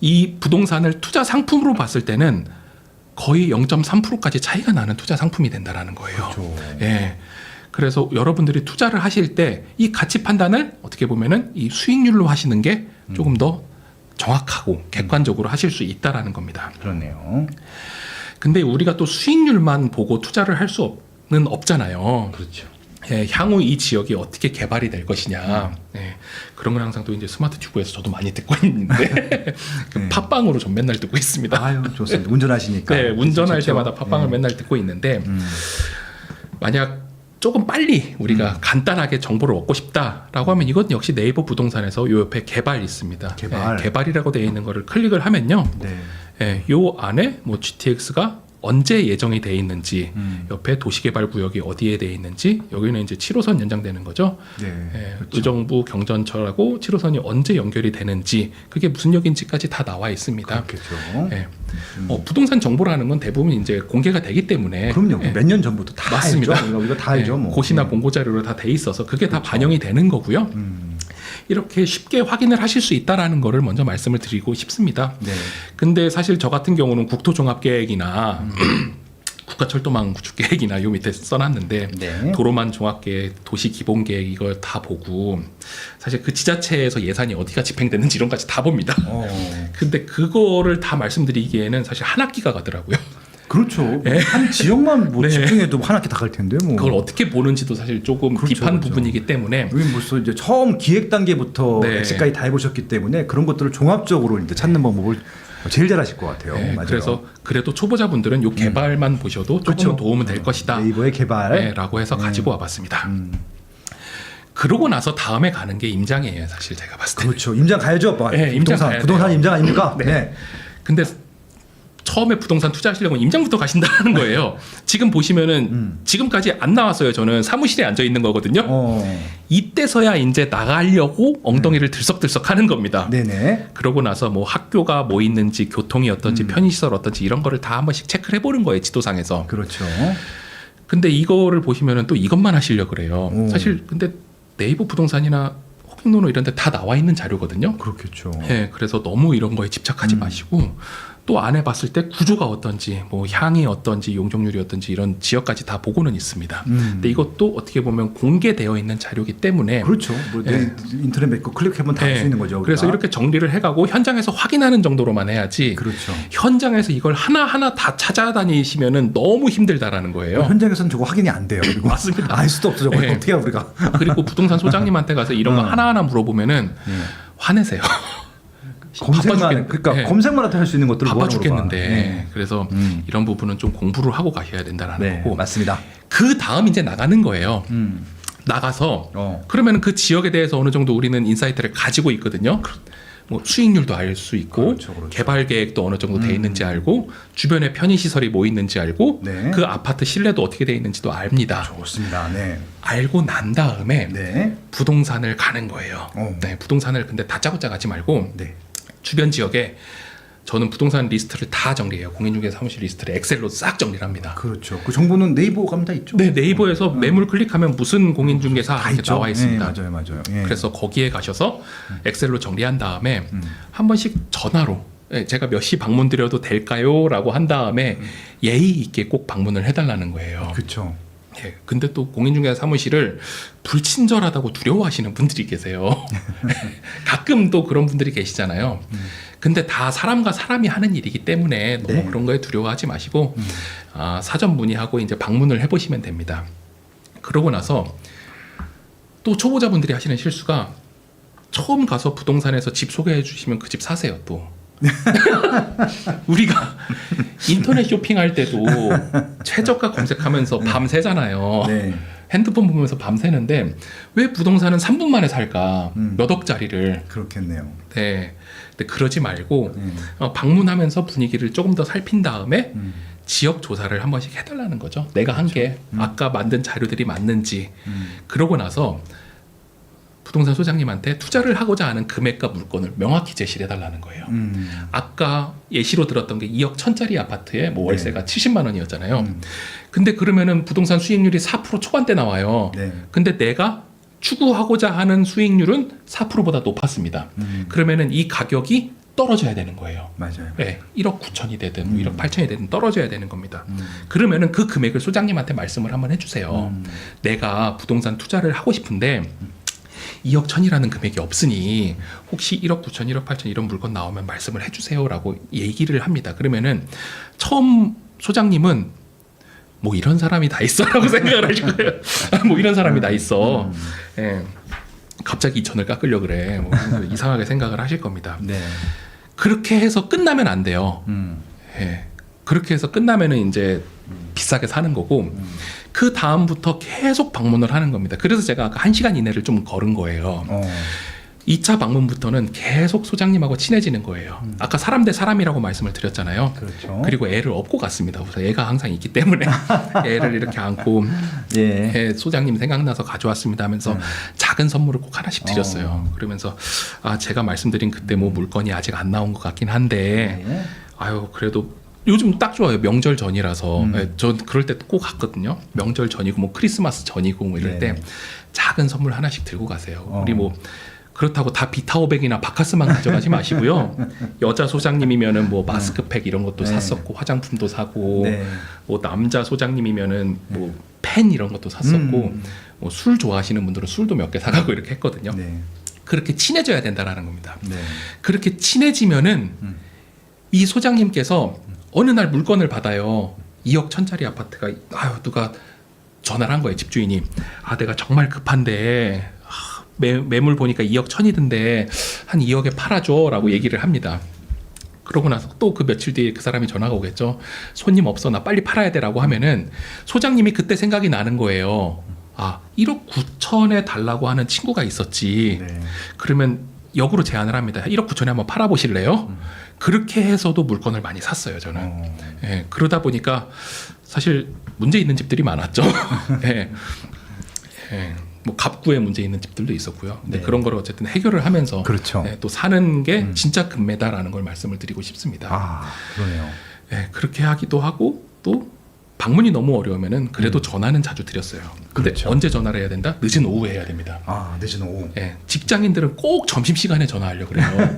이 부동산을 투자 상품으로 봤을 때는 거의 0.3%까지 차이가 나는 투자 상품이 된다라는 거예요. 그렇죠. 예. 그래서 여러분들이 투자를 하실 때 이 가치 판단을 어떻게 보면은 이 수익률로 하시는 게 조금 더 정확하고 객관적으로 하실 수 있다라는 겁니다. 그렇네요. 근데 우리가 또 수익률만 보고 투자를 할 수는 없잖아요. 그렇죠. 예, 향후 이 지역이 어떻게 개발이 될 것이냐. 예, 그런 건 항상 또 이제 스마트 튜브에서 저도 많이 듣고 있는데 그 팟빵으로 좀 맨날 듣고 있습니다. 아유, 좋습니다. 운전하시니까. 네, 운전할 좋죠. 때마다 팟빵을 맨날 듣고 있는데 만약 조금 빨리 우리가 간단하게 정보를 얻고 싶다라고 하면 이건 역시 네이버 부동산에서 요 옆에 개발 있습니다. 개발. 예, 개발이라고 되어 있는 거를 클릭을 하면요. 네. 예, 요 안에 뭐 GTX가 언제 예정이 돼 있는지 옆에 도시개발구역이 어디에 돼 있는지 여기는 이제 7호선 연장되는 거죠. 네. 예, 그렇죠. 의정부 경전철하고 7호선이 언제 연결이 되는지 그게 무슨 역인지까지 다 나와 있습니다. 그렇겠죠. 예. 부동산 정보라는 건 대부분 이제 공개가 되기 때문에 그럼요. 예, 몇 년 전부터 다 맞습니다. 알죠. 이거 다 알죠. 예, 뭐. 고시나 공고 자료로 다 돼 있어서 그게 다 반영이 되는 거고요. 이렇게 쉽게 확인을 하실 수 있다라는 거를 먼저 말씀을 드리고 싶습니다. 네. 근데 사실 저 같은 경우는 국토종합계획이나 국가철도망 구축계획이나 요 밑에 써놨는데 네. 도로만 종합계획, 도시기본계획 이걸 다 보고 사실 그 지자체에서 예산이 어디가 집행되는지 이런 까지 다 봅니다. 근데 그거를 다 말씀드리기에는 사실 한 학기가 가더라고요. 그렇죠. 한 지역만 뭐 네. 집중해도 한 학기 다 갈 텐데 뭐. 그걸 어떻게 보는지도 사실 조금 그렇죠, 딥한 그렇죠. 부분이기 때문에 여기 벌써 이제 처음 기획 단계부터 네. 엑스까지 다 해보셨기 때문에 그런 것들을 종합적으로 이제 찾는 방법을 제일 잘하실 것 같아요. 네, 맞아요. 그래서 그래도 초보자분들은 요 개발만 보셔도 조금 그렇죠. 도움은 될 것이다. 네이버의 개발. 네, 라고 해서 가지고 와봤습니다. 그러고 나서 다음에 가는 게 임장이에요. 사실 제가 봤을 때. 그렇죠. 임장 가야죠. 네, 임장 가야 부동산 돼요. 임장 아닙니까? 네. 네. 근데 처음에 부동산 투자하시려면 임장부터 가신다는 거예요. 지금 보시면은 지금까지 안 나왔어요. 저는 사무실에 앉아 있는 거거든요. 이때서야 이제 나가려고 엉덩이를 들썩들썩 하는 겁니다. 네네. 그러고 나서 뭐 학교가 뭐 있는지 교통이 어떤지 편의시설 어떤지 이런 거를 다 한 번씩 체크를 해보는 거예요. 지도상에서. 그렇죠. 근데 이거를 보시면은 또 이것만 하시려고 그래요. 오. 사실 근데 네이버 부동산이나 호갱노노 이런 데 다 나와 있는 자료거든요. 그렇겠죠. 네, 그래서 너무 이런 거에 집착하지 마시고 또 안에 봤을 때 구조가 어떤지 뭐 향이 어떤지 용적률이 어떤지 이런 지역까지 다 보고는 있습니다. 근데 이것도 어떻게 보면 공개되어 있는 자료이기 때문에 그렇죠. 뭐 네. 인터넷 맺고 클릭하면 다 알 수 있는 거죠. 그래서 우리가. 이렇게 정리를 해가고 현장에서 확인하는 정도로만 해야지 그렇죠. 현장에서 이걸 하나하나 다 찾아다니시면은 너무 힘들다라는 거예요. 현장에서는 저거 확인이 안 돼요. 그리고 맞습니다. 알 수도 없어. 저거 네. 어떻게 해요, 우리가? 그리고 부동산 소장님한테 가서 이런 거 하나하나 물어보면은 화내세요. 검색만 그러니까 네. 검색만 해도 할 수 있는 것들을 바빠 뭐하는 죽겠는데 거야. 네. 그래서 이런 부분은 좀 공부를 하고 가셔야 된다라는 네, 거고 맞습니다. 그 다음 이제 나가는 거예요. 나가서 그러면 그 지역에 대해서 어느 정도 우리는 인사이트를 가지고 있거든요. 뭐 수익률도 알 수 있고 그렇죠, 그렇죠. 개발 계획도 어느 정도 돼 있는지 알고 주변에 편의 시설이 뭐 있는지 알고 네. 그 아파트 실내도 어떻게 돼 있는지도 압니다. 좋습니다. 네. 알고 난 다음에 네. 부동산을 가는 거예요. 어. 네, 부동산을 근데 다짜고짜 가지 말고 네. 주변 지역에 저는 부동산 리스트를 다 정리해요. 공인중개사 사무실 리스트를 엑셀로 싹 정리를 합니다. 그렇죠. 그 정보는 네이버 가면 다 있죠. 네, 네이버에서 매물 클릭하면 무슨 공인중개사 다 이렇게 있죠. 나와 있습니다. 네, 맞아요. 예. 그래서 거기에 가셔서 엑셀로 정리한 다음에 한 번씩 전화로 제가 몇 시 방문 드려도 될까요? 라고 한 다음에 예의 있게 꼭 방문을 해달라는 거예요. 그렇죠. 예, 근데 또 공인중개사 사무실을 불친절하다고 두려워하시는 분들이 계세요. 가끔 또 그런 분들이 계시잖아요. 근데 다 사람과 사람이 하는 일이기 때문에 너무 네. 그런 거에 두려워하지 마시고 사전 문의하고 이제 방문을 해보시면 됩니다. 그러고 나서 또 초보자분들이 하시는 실수가 처음 가서 부동산에서 집 소개해 주시면 그 집 사세요 또. 우리가 인터넷 쇼핑할 때도 최저가 검색하면서 밤 새잖아요. 네. 핸드폰 보면서 밤 새는데 왜 부동산은 3분 만에 살까? 몇 억짜리를. 그렇겠네요. 네. 근데 그러지 말고 방문하면서 분위기를 조금 더 살핀 다음에 지역 조사를 한 번씩 해달라는 거죠. 내가 한 게 아까 만든 자료들이 맞는지. 그러고 나서 부동산 소장님한테 투자를 하고자 하는 금액과 물건을 명확히 제시를 해달라는 거예요. 아까 예시로 들었던 게 2억 1,000짜리 아파트에 뭐 월세가 70만 원이었잖아요. 근데 그러면은 부동산 수익률이 4% 초반대 나와요. 네. 근데 내가 추구하고자 하는 수익률은 4%보다 높았습니다. 그러면은 이 가격이 떨어져야 되는 거예요. 맞아요. 네, 1억 9천이 되든 1억 8천이 되든 떨어져야 되는 겁니다. 그러면은 그 금액을 소장님한테 말씀을 한번 해주세요. 내가 부동산 투자를 하고 싶은데 2억 1천이라는 금액이 없으니 혹시 1억 9천, 1억 8천 이런 물건 나오면 말씀을 해주세요라고 얘기를 합니다. 그러면은 처음 소장님은 뭐 이런 사람이 다 있어라고 생각을 하실 거예요. 뭐 이런 사람이 다 있어. 예. 갑자기 2천을 깎으려 그래. 뭐 이상하게 생각을 하실 겁니다. 네. 그렇게 해서 끝나면 안 돼요. 예. 그렇게 해서 끝나면은 이제 비싸게 사는 거고 그 다음부터 계속 방문을 하는 겁니다. 그래서 제가 아까 1시간 이내를 좀 걸은 거예요. 2차 방문부터는 계속 소장님하고 친해지는 거예요. 아까 사람 대 사람이라고 말씀을 드렸잖아요. 그렇죠. 그리고 애를 업고 갔습니다. 그래서 애가 항상 있기 때문에 애를 이렇게 안고 예. 애 소장님 생각나서 가져왔습니다 하면서 작은 선물을 꼭 하나씩 드렸어요. 그러면서 아 제가 말씀드린 그때 뭐 물건이 아직 안 나온 것 같긴 한데 네. 아유 그래도 요즘 딱 좋아요. 명절 전이라서 저 그럴 때 꼭 갔거든요. 명절 전이고 뭐 크리스마스 전이고 뭐 이럴 때 작은 선물 하나씩 들고 가세요. 우리 뭐 그렇다고 다 비타오백이나 바카스만 가져가지 마시고요. 여자 소장님이면은 뭐 마스크팩 이런 것도 샀었고 화장품도 사고 뭐 남자 소장님이면은 뭐 펜 이런 것도 샀었고 뭐 술 좋아하시는 분들은 술도 몇 개 사가고 이렇게 했거든요. 그렇게 친해져야 된다라는 겁니다. 그렇게 친해지면은 이 소장님께서 어느 날 물건을 받아요. 2억 1,000짜리 아파트가 아유 누가 전화를 한 거예요. 집주인이 아 내가 정말 급한데 매물 보니까 2억 1,000이던데 한 2억에 팔아줘라고 얘기를 합니다. 그러고 나서 또 그 며칠 뒤에 그 사람이 전화가 오겠죠. 손님 없어 나 빨리 팔아야 돼라고 하면은 소장님이 그때 생각이 나는 거예요. 아 1억 9천에 달라고 하는 친구가 있었지. 그러면 역으로 제안을 합니다. 1억 9천에 한번 팔아보실래요? 그렇게 해서도 물건을 많이 샀어요 저는. 예, 그러다 보니까 사실 문제 있는 집들이 많았죠. 예. 예. 뭐 갑구에 문제 있는 집들도 있었고요. 근데 그런 거를 어쨌든 해결을 하면서 그렇죠. 또 사는 게 진짜 금매다라는 걸 말씀을 드리고 싶습니다. 아, 그러네요. 예, 그렇게 하기도 하고 또 방문이 너무 어려우면은 그래도 전화는 자주 드렸어요. 근데 그렇죠. 언제 전화를 해야 된다? 늦은 오후에 해야 됩니다. 아, 늦은 오후. 예, 직장인들은 꼭 점심시간에 전화하려고 그래요.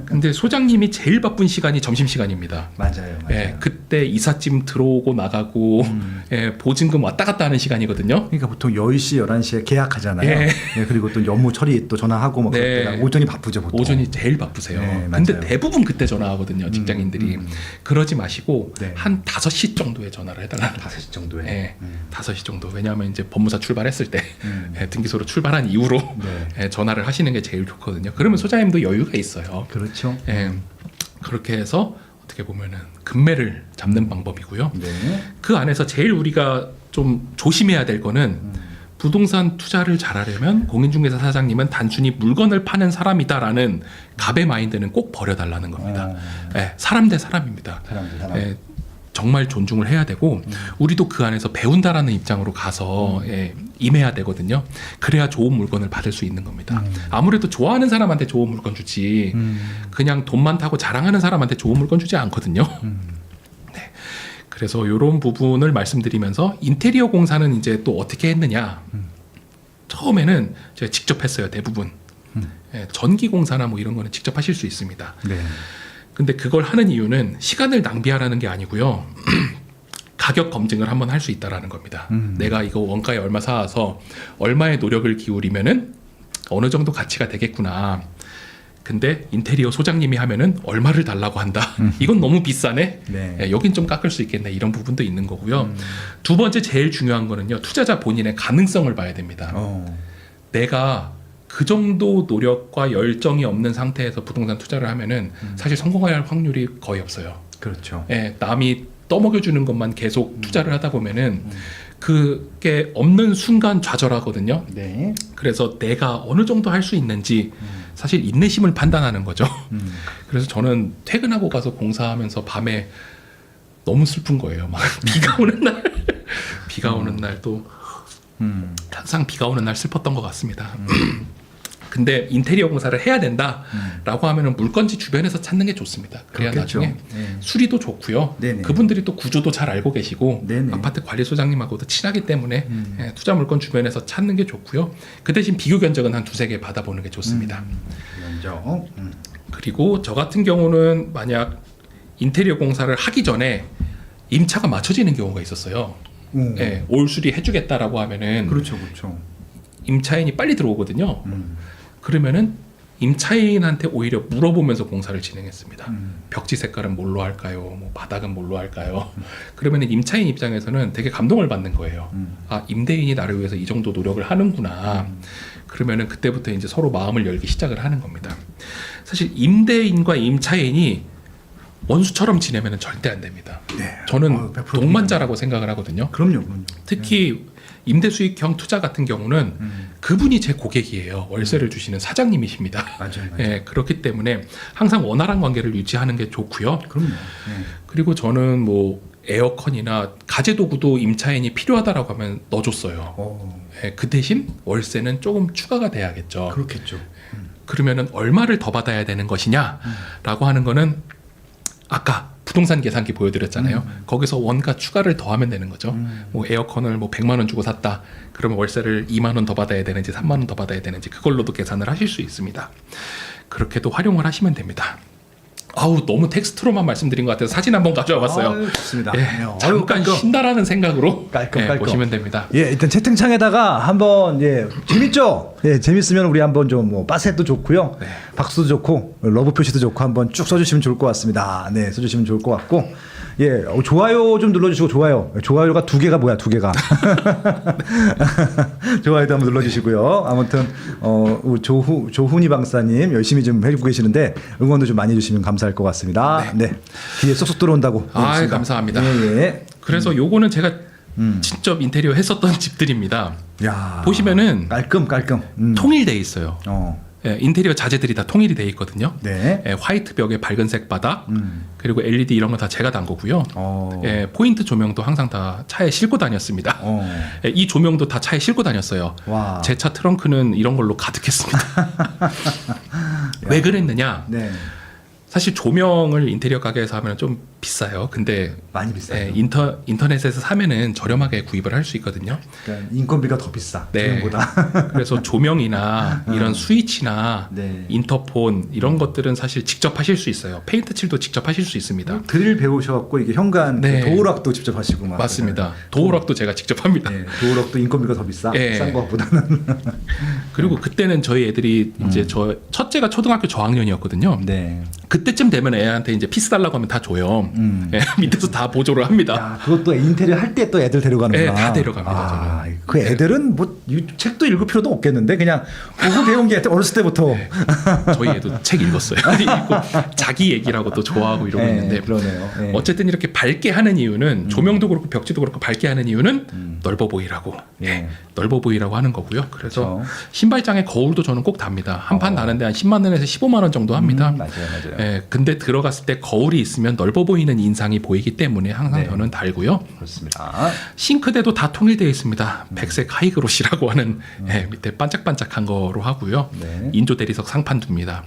근데 소장님이 제일 바쁜 시간이 점심시간입니다. 맞아요. 예, 그때 이삿짐 들어오고 나가고 예, 보증금 왔다 갔다 하는 시간이거든요. 그러니까 보통 10시, 11시에 계약하잖아요. 예. 네, 그리고 또 업무 처리 또 전화하고 뭐 그럴 때가 오전이 바쁘죠, 보통. 오전이 제일 바쁘세요. 네, 근데 맞아요. 대부분 그때 전화하거든요, 직장인들이. 그러지 마시고 네. 한 5시 정도에 전화를 해달라는 5시 정도에. 예, 5시 정도. 왜냐하면 이제 법무사 출발했을 때 예, 등기소로 출발한 이후로 예, 전화를 하시는 게 제일 좋거든요. 그러면 소장님도 여유가 있어요. 그렇죠. 예, 그렇게 해서 어떻게 보면은 금매를 잡는 방법이고요. 그 안에서 제일 우리가 좀 조심해야 될 거는 부동산 투자를 잘하려면 공인중개사 사장님은 단순히 물건을 파는 사람이다라는 갑의 마인드는 꼭 버려달라는 겁니다. 예, 사람 대 사람입니다. 사람 대 사람. 예, 정말 존중을 해야 되고 우리도 그 안에서 배운다라는 입장으로 가서 예, 임해야 되거든요. 그래야 좋은 물건을 받을 수 있는 겁니다. 아무래도 좋아하는 사람한테 좋은 물건 주지 그냥 돈 많다고 자랑하는 사람한테 좋은 물건 주지 않거든요. 네. 그래서 이런 부분을 말씀드리면서 인테리어 공사는 이제 또 어떻게 했느냐. 처음에는 제가 직접 했어요. 대부분. 예, 전기 공사나 뭐 이런 거는 직접 하실 수 있습니다. 네. 근데 그걸 하는 이유는 시간을 낭비하라는 게 아니고요. 가격 검증을 한번 할 수 있다라는 겁니다. 내가 이거 원가에 얼마 사와서 얼마의 노력을 기울이면은 어느 정도 가치가 되겠구나. 근데 인테리어 소장님이 하면은 얼마를 달라고 한다. 이건 너무 비싸네. 네. 예, 여긴 좀 깎을 수 있겠네. 이런 부분도 있는 거고요. 두 번째 제일 중요한 거는요. 투자자 본인의 가능성을 봐야 됩니다. 내가 그 정도 노력과 열정이 없는 상태에서 부동산 투자를 하면은 사실 성공할 확률이 거의 없어요. 그렇죠. 예, 남이 떠먹여주는 것만 계속 투자를 하다 보면은 그게 없는 순간 좌절하거든요. 네. 그래서 내가 어느 정도 할 수 있는지 사실 인내심을 판단하는 거죠. 그래서 저는 퇴근하고 가서 공사하면서 밤에 너무 슬픈 거예요. 막 비가 오는 날, 비가 오는 날 또 항상 비가 오는 날 슬펐던 것 같습니다. 근데 인테리어 공사를 해야 된다라고 하면은 물건지 주변에서 찾는 게 좋습니다. 그래야 그렇겠죠. 나중에 네. 수리도 좋고요. 네네. 그분들이 또 구조도 잘 알고 계시고 네네. 아파트 관리 소장님하고도 친하기 때문에 예, 투자 물건 주변에서 찾는 게 좋고요. 그 대신 비교 견적은 한 2-3개 받아보는 게 좋습니다. 면적. 그리고 저 같은 경우는 만약 인테리어 공사를 하기 전에 임차가 맞춰지는 경우가 있었어요. 예, 올 수리 해주겠다라고 하면은 그렇죠, 그렇죠. 임차인이 빨리 들어오거든요. 그러면은 임차인한테 오히려 물어보면서 공사를 진행했습니다. 벽지 색깔은 뭘로 할까요? 뭐 바닥은 뭘로 할까요? 그러면은 임차인 입장에서는 되게 감동을 받는 거예요. 아, 임대인이 나를 위해서 이 정도 노력을 하는구나. 그러면은 그때부터 이제 서로 마음을 열기 시작을 하는 겁니다. 사실 임대인과 임차인이 원수처럼 지내면은 절대 안 됩니다. 네. 저는 100% 동반자라고 생각을 하거든요. 그럼요, 그럼요. 특히 임대 수익형 투자 같은 경우는 그분이 제 고객이에요. 월세를 주시는 사장님이십니다. 맞아요. 예, 그렇기 때문에 항상 원활한 관계를 유지하는 게 좋고요. 그럼요. 네. 그리고 저는 뭐 에어컨이나 가재 도구도 임차인이 필요하다라고 하면 넣어줬어요. 예, 그 대신 월세는 조금 추가가 돼야겠죠. 그렇겠죠. 그러면은 얼마를 더 받아야 되는 것이냐라고 하는 거는 아까 부동산 계산기 보여드렸잖아요. 거기서 원가 추가를 더하면 되는 거죠. 뭐 에어컨을 뭐 100만 원 주고 샀다. 그러면 월세를 2만 원 더 받아야 되는지 3만 원 더 받아야 되는지 그걸로도 계산을 하실 수 있습니다. 그렇게도 활용을 하시면 됩니다. 아우 너무 텍스트로만 말씀드린 것 같아서 사진 한번 가져와 봤어요. 아유, 좋습니다. 예, 네, 잠깐 깔끔. 쉰다라는 생각으로 깔끔, 예, 깔끔. 보시면 됩니다. 예, 일단 채팅창에다가 한번 재밌죠? 예, 재밌으면 우리 한번 좀 뭐 빠셋도 좋고요. 네. 박수도 좋고 러브 표시도 좋고 한번 쭉 써주시면 좋을 것 같습니다. 네, 써주시면 좋을 것 같고 예, 좋아요 좀 눌러주시고 좋아요가 2개가 뭐야 2개가 좋아요도 한번 눌러주시고요. 아무튼 우리 조훈이 방사님 열심히 좀 해주고 계시는데 응원도 좀 많이 해주시면 감사할 것 같습니다. 네, 귀에 쏙쏙 들어온다고. 아, 그렇습니다. 감사합니다. 예, 예. 그래서 요거는 제가 직접 인테리어 했었던 집들입니다. 야, 보시면은 깔끔. 통일돼 있어요. 예, 인테리어 자재들이 다 통일이 돼 있거든요. 네. 예, 화이트 벽에 밝은색 바닥 그리고 LED 이런 거 다 제가 단 거고요. 어. 예, 포인트 조명도 항상 다 차에 싣고 다녔습니다. 예, 이 조명도 다 차에 싣고 다녔어요. 와. 제 차 트렁크는 이런 걸로 가득했습니다. 왜 그랬느냐? 네. 사실 조명을 인테리어 가게에서 하면 좀 비싸요. 근데 많이 비싸요. 예, 인터넷에서 사면은 저렴하게 구입을 할 수 있거든요. 그러니까 인건비가 더 비싸. 네. 조명보다. 그래서 조명이나 이런 스위치나 네. 인터폰 이런 것들은 사실 직접 하실 수 있어요. 페인트 칠도 직접 하실 수 있습니다. 드릴 배우셔갖고 이게 현관 네. 도어락도 직접 하시고 막. 맞습니다. 도어락도 제가 직접 합니다. 네. 도어락도 인건비가 더 비싸. 예. 싼 것보다는. 그리고 그때는 저희 애들이 이제 저 첫째가 초등학교 저학년이었거든요. 네. 그때쯤 되면 애한테 이제 피스 달라고 하면 다 줘요. 예, 밑에서 다 보조를 합니다. 야, 그것도 인테리어 할 때 또 애들 데려가는구나. 네, 다 데려갑니다, 아, 그 애들은 뭐 책도 읽을 필요도 없겠는데 그냥 그거 배운 게 어렸을 때부터. 저희 애도 책 읽었어요. 읽고 자기 얘기라고 또 좋아하고 이러고 네, 있는데 그러네요. 네. 어쨌든 이렇게 밝게 하는 이유는 조명도 그렇고 벽지도 그렇고 밝게 하는 이유는 넓어 보이라고 네. 넓어 보이라고 하는 거고요. 그래서 그렇죠. 신발장에 거울도 저는 꼭 답니다. 한 판 다는데 한 10만 원에서 15만 원 정도 합니다. 맞아요. 예, 근데 들어갔을 때 거울이 있으면 넓어 보이는 인상이 보이기 때문에 항상 네. 저는 달고요. 그렇습니다. 싱크대도 다 통일되어 있습니다. 백색 하이그로시라고 하는 예, 밑에 반짝반짝한 거로 하고요. 네. 인조 대리석 상판 둡니다.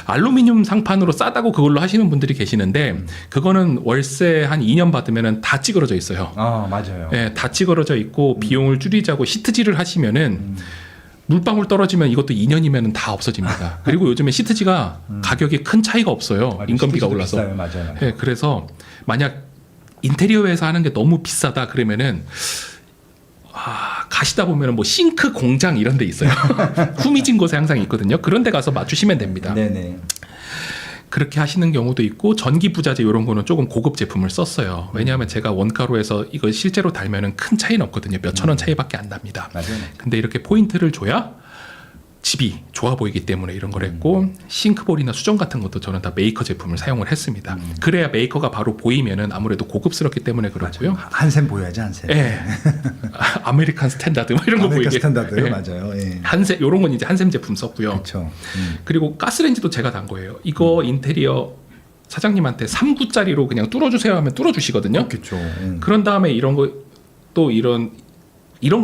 알루미늄 상판으로 싸다고 그걸로 하시는 분들이 계시는데 그거는 월세 한 2년 받으면 다 찌그러져 있어요. 아, 맞아요. 예, 다 찌그러져 있고 비용을 줄이자고 시트지를 하시면은 물방울 떨어지면 이것도 2년이면 다 없어집니다. 그리고 요즘에 시트지가 가격이 큰 차이가 없어요. 맞아요. 인건비가 시트지도 올라서. 비싸요. 맞아요. 예, 그래서 만약 인테리어에서 하는 게 너무 비싸다 그러면은 가시다 보면은 뭐 싱크 공장 이런 데 있어요. 후미진 곳에 항상 있거든요. 그런 데 가서 맞추시면 됩니다. 네네. 그렇게 하시는 경우도 있고 전기 부자재 이런 거는 조금 고급 제품을 썼어요. 왜냐하면 제가 원가로 해서 이거 실제로 달면은 큰 차이는 없거든요. 몇천 원 차이밖에 안 납니다. 맞아요. 근데 이렇게 포인트를 줘야 집이 좋아 보이기 때문에 이런 걸 했고 싱크볼이나 수전 같은 것도 저는 다 메이커 제품을 사용을 했습니다. 그래야 메이커가 바로 보이면은 아무래도 고급스럽기 때문에 그렇고요. 한샘 보여야지 한샘. 예. 아메리칸 스탠다드 뭐 이런 거 아메리칸 보이게. 스탠다드 예. 맞아요. 예. 한샘 요런 건 이제 한샘 제품 썼고요. 그렇죠. 그리고 가스레인지도 제가 단 거예요. 이거 인테리어 사장님한테 3구짜리로 그냥 뚫어주세요 하면 뚫어주시거든요. 그렇죠. 그런 다음에 이런 거 또 이런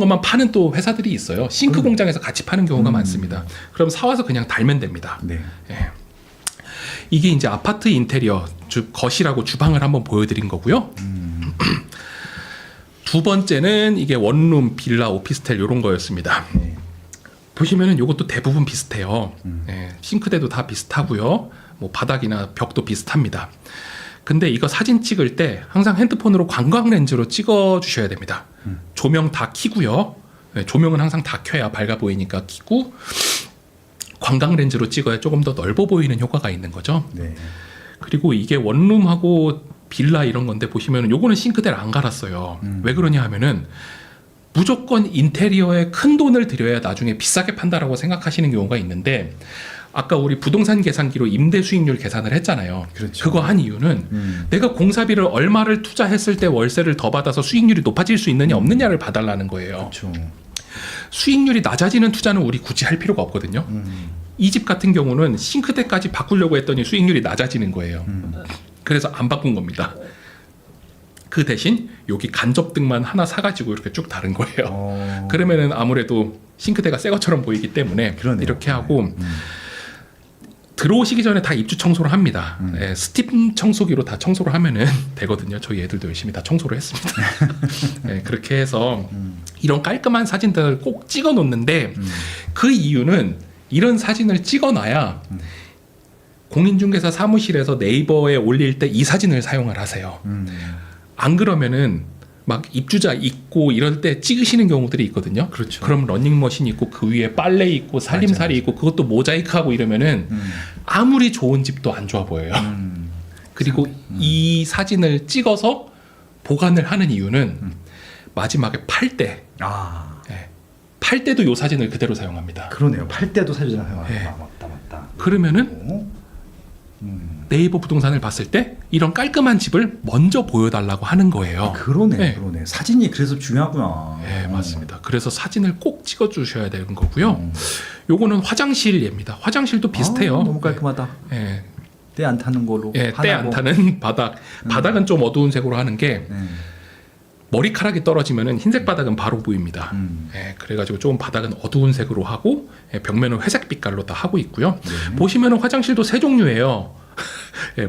것만 파는 또 회사들이 있어요. 싱크 공장에서 같이 파는 경우가 많습니다. 그럼 사와서 그냥 달면 됩니다. 네. 예. 이게 이제 아파트 인테리어 거실하고 주방을 한번 보여드린 거고요. 두 번째는 이게 원룸, 빌라, 오피스텔 이런 거였습니다. 네. 보시면은 이것도 대부분 비슷해요. 예, 싱크대도 다 비슷하고요. 뭐 바닥이나 벽도 비슷합니다. 근데 이거 사진 찍을 때 항상 핸드폰으로 관광 렌즈로 찍어 주셔야 됩니다. 조명 다 켜고요. 예, 조명은 항상 다 켜야 밝아 보이니까 켜고 관광 렌즈로 찍어야 조금 더 넓어 보이는 효과가 있는 거죠. 네. 그리고 이게 원룸하고 빌라 이런 건데 보시면은 요거는 싱크대를 안 갈았어요. 왜 그러냐 하면은 무조건 인테리어에 큰 돈을 들여야 나중에 비싸게 판다라고 생각하시는 경우가 있는데 아까 우리 부동산 계산기로 임대 수익률 계산을 했잖아요. 그렇죠. 그거 한 이유는 내가 공사비를 얼마를 투자했을 때 월세를 더 받아서 수익률이 높아질 수 있느냐 없느냐를 봐달라는 거예요. 그렇죠. 수익률이 낮아지는 투자는 우리 굳이 할 필요가 없거든요. 이 집 같은 경우는 싱크대까지 바꾸려고 했더니 수익률이 낮아지는 거예요. 그래서 안 바꾼 겁니다. 그 대신 여기 간접등만 하나 사가지고 이렇게 쭉 다른 거예요. 그러면은 아무래도 싱크대가 새 것처럼 보이기 때문에 그러네요. 이렇게 하고 들어오시기 전에 다 입주 청소를 합니다. 예, 스팀 청소기로 다 청소를 하면은 되거든요. 저희 애들도 열심히 다 청소를 했습니다. 예, 그렇게 해서 이런 깔끔한 사진들을 꼭 찍어 놓는데 그 이유는 이런 사진을 찍어 놔야 공인중개사 사무실에서 네이버에 올릴 때 이 사진을 사용을 하세요. 안 그러면은 막 입주자 있고 이럴 때 찍으시는 경우들이 있거든요. 그렇죠. 그럼 러닝머신 있고 그 위에 빨래 있고 살림살이 있고 그것도 모자이크하고 이러면은 아무리 좋은 집도 안 좋아 보여요. 그리고 이 사진을 찍어서 보관을 하는 이유는 마지막에 팔 때, 아, 팔 때도 이 사진을 그대로 사용합니다. 그러네요. 팔 때도 사진을 사용하는 네. 맞다. 그러면은 네이버 부동산을 봤을 때 이런 깔끔한 집을 먼저 보여달라고 하는 거예요. 그러네, 네. 그러네. 사진이 그래서 중요하구나. 네, 맞습니다. 그래서 사진을 꼭 찍어 주셔야 되는 거고요. 요거는 화장실 예입니다. 화장실도 비슷해요. 아, 너무 깔끔하다. 네. 때 안 타는 걸로. 때 안 타는 바닥. 바닥은 좀 어두운 색으로 하는 게 머리카락이 떨어지면은 흰색 바닥은 바로 보입니다. 그래가지고 조금 바닥은 어두운 색으로 하고 벽면은 회색 빛깔로 다 하고 있고요. 보시면은 화장실도 세 종류예요.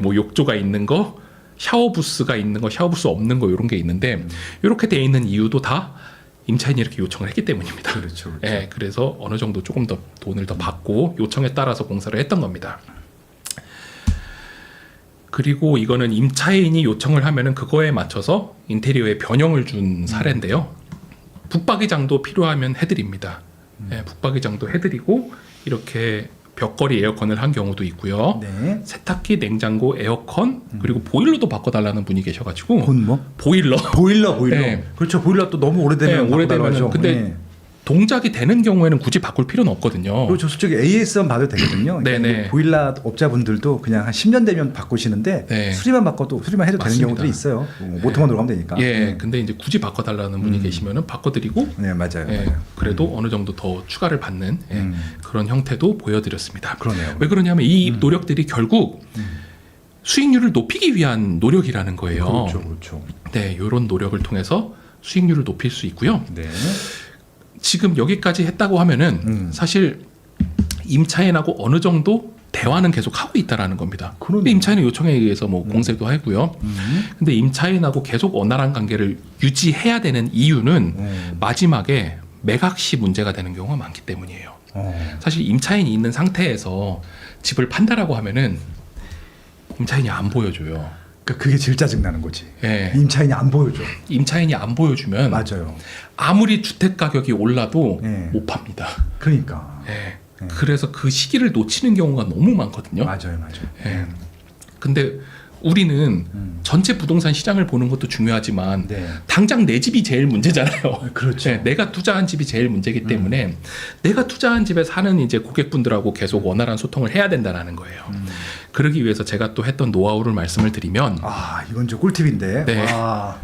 뭐 욕조가 있는 거, 샤워 부스가 있는 거, 샤워 부스 없는 거 이런 게 있는데 이렇게 돼 있는 이유도 다 임차인이 이렇게 요청을 했기 때문입니다. 그렇죠. 그래서 어느 정도 조금 더 돈을 더 받고 요청에 따라서 공사를 했던 겁니다. 그리고 이거는 임차인이 요청을 하면은 그거에 맞춰서 인테리어에 변형을 준 사례인데요. 북박이장도 필요하면 해드립니다. 북박이장도 해드리고 이렇게 벽걸이 에어컨을 한 경우도 있고요. 네. 세탁기, 냉장고, 에어컨 그리고 보일러도 바꿔달라는 분이 계셔가지고 뭐? 보일러. 보일러. 네. 그렇죠. 보일러 또 너무 오래되면 오래되면은 근데 동작이 되는 경우에는 굳이 바꿀 필요는 없거든요. 그리고 저 솔직히 AS만 봐도 되거든요. 네네. 보일러 업자분들도 그냥 한 10년 되면 바꾸시는데 네. 수리만 바꿔도 수리만 해도 맞습니다. 되는 경우들이 있어요. 모터만 들어가면 되니까. 근데 이제 굳이 바꿔달라는 분이 계시면은 바꿔드리고 네, 맞아요. 그래도 어느 정도 더 추가를 받는 그런 형태도 보여드렸습니다. 그러네요. 왜 그러냐면 이 노력들이 결국 수익률을 높이기 위한 노력이라는 거예요. 그렇죠. 네, 이런 노력을 통해서 수익률을 높일 수 있고요. 네. 지금 여기까지 했다고 하면은 사실 임차인하고 어느 정도 대화는 계속 하고 있다라는 겁니다. 그러네요. 임차인의 요청에 의해서 뭐 공세도 하고요. 근데 임차인하고 계속 원활한 관계를 유지해야 되는 이유는 마지막에 매각 시 문제가 되는 경우가 많기 때문이에요. 사실 임차인이 있는 상태에서 집을 판다라고 하면은 임차인이 안 보여줘요. 그러니까 그게 제일 짜증나는 거지. 예. 임차인이 안 보여줘. 임차인이 안 보여주면 맞아요. 아무리 주택 가격이 올라도 예. 못 팝니다. 그러니까. 예. 예. 그래서 그 시기를 놓치는 경우가 너무 많거든요. 맞아요. 예. 근데 우리는 전체 부동산 시장을 보는 것도 중요하지만 네. 당장 내 집이 제일 문제잖아요. 그렇죠. 네, 내가 투자한 집이 제일 문제이기 때문에 내가 투자한 집에 사는 이제 고객분들하고 계속 원활한 소통을 해야 된다는 거예요. 그러기 위해서 제가 또 했던 노하우를 말씀을 드리면 아, 이건 저 꿀팁인데. 네. 와.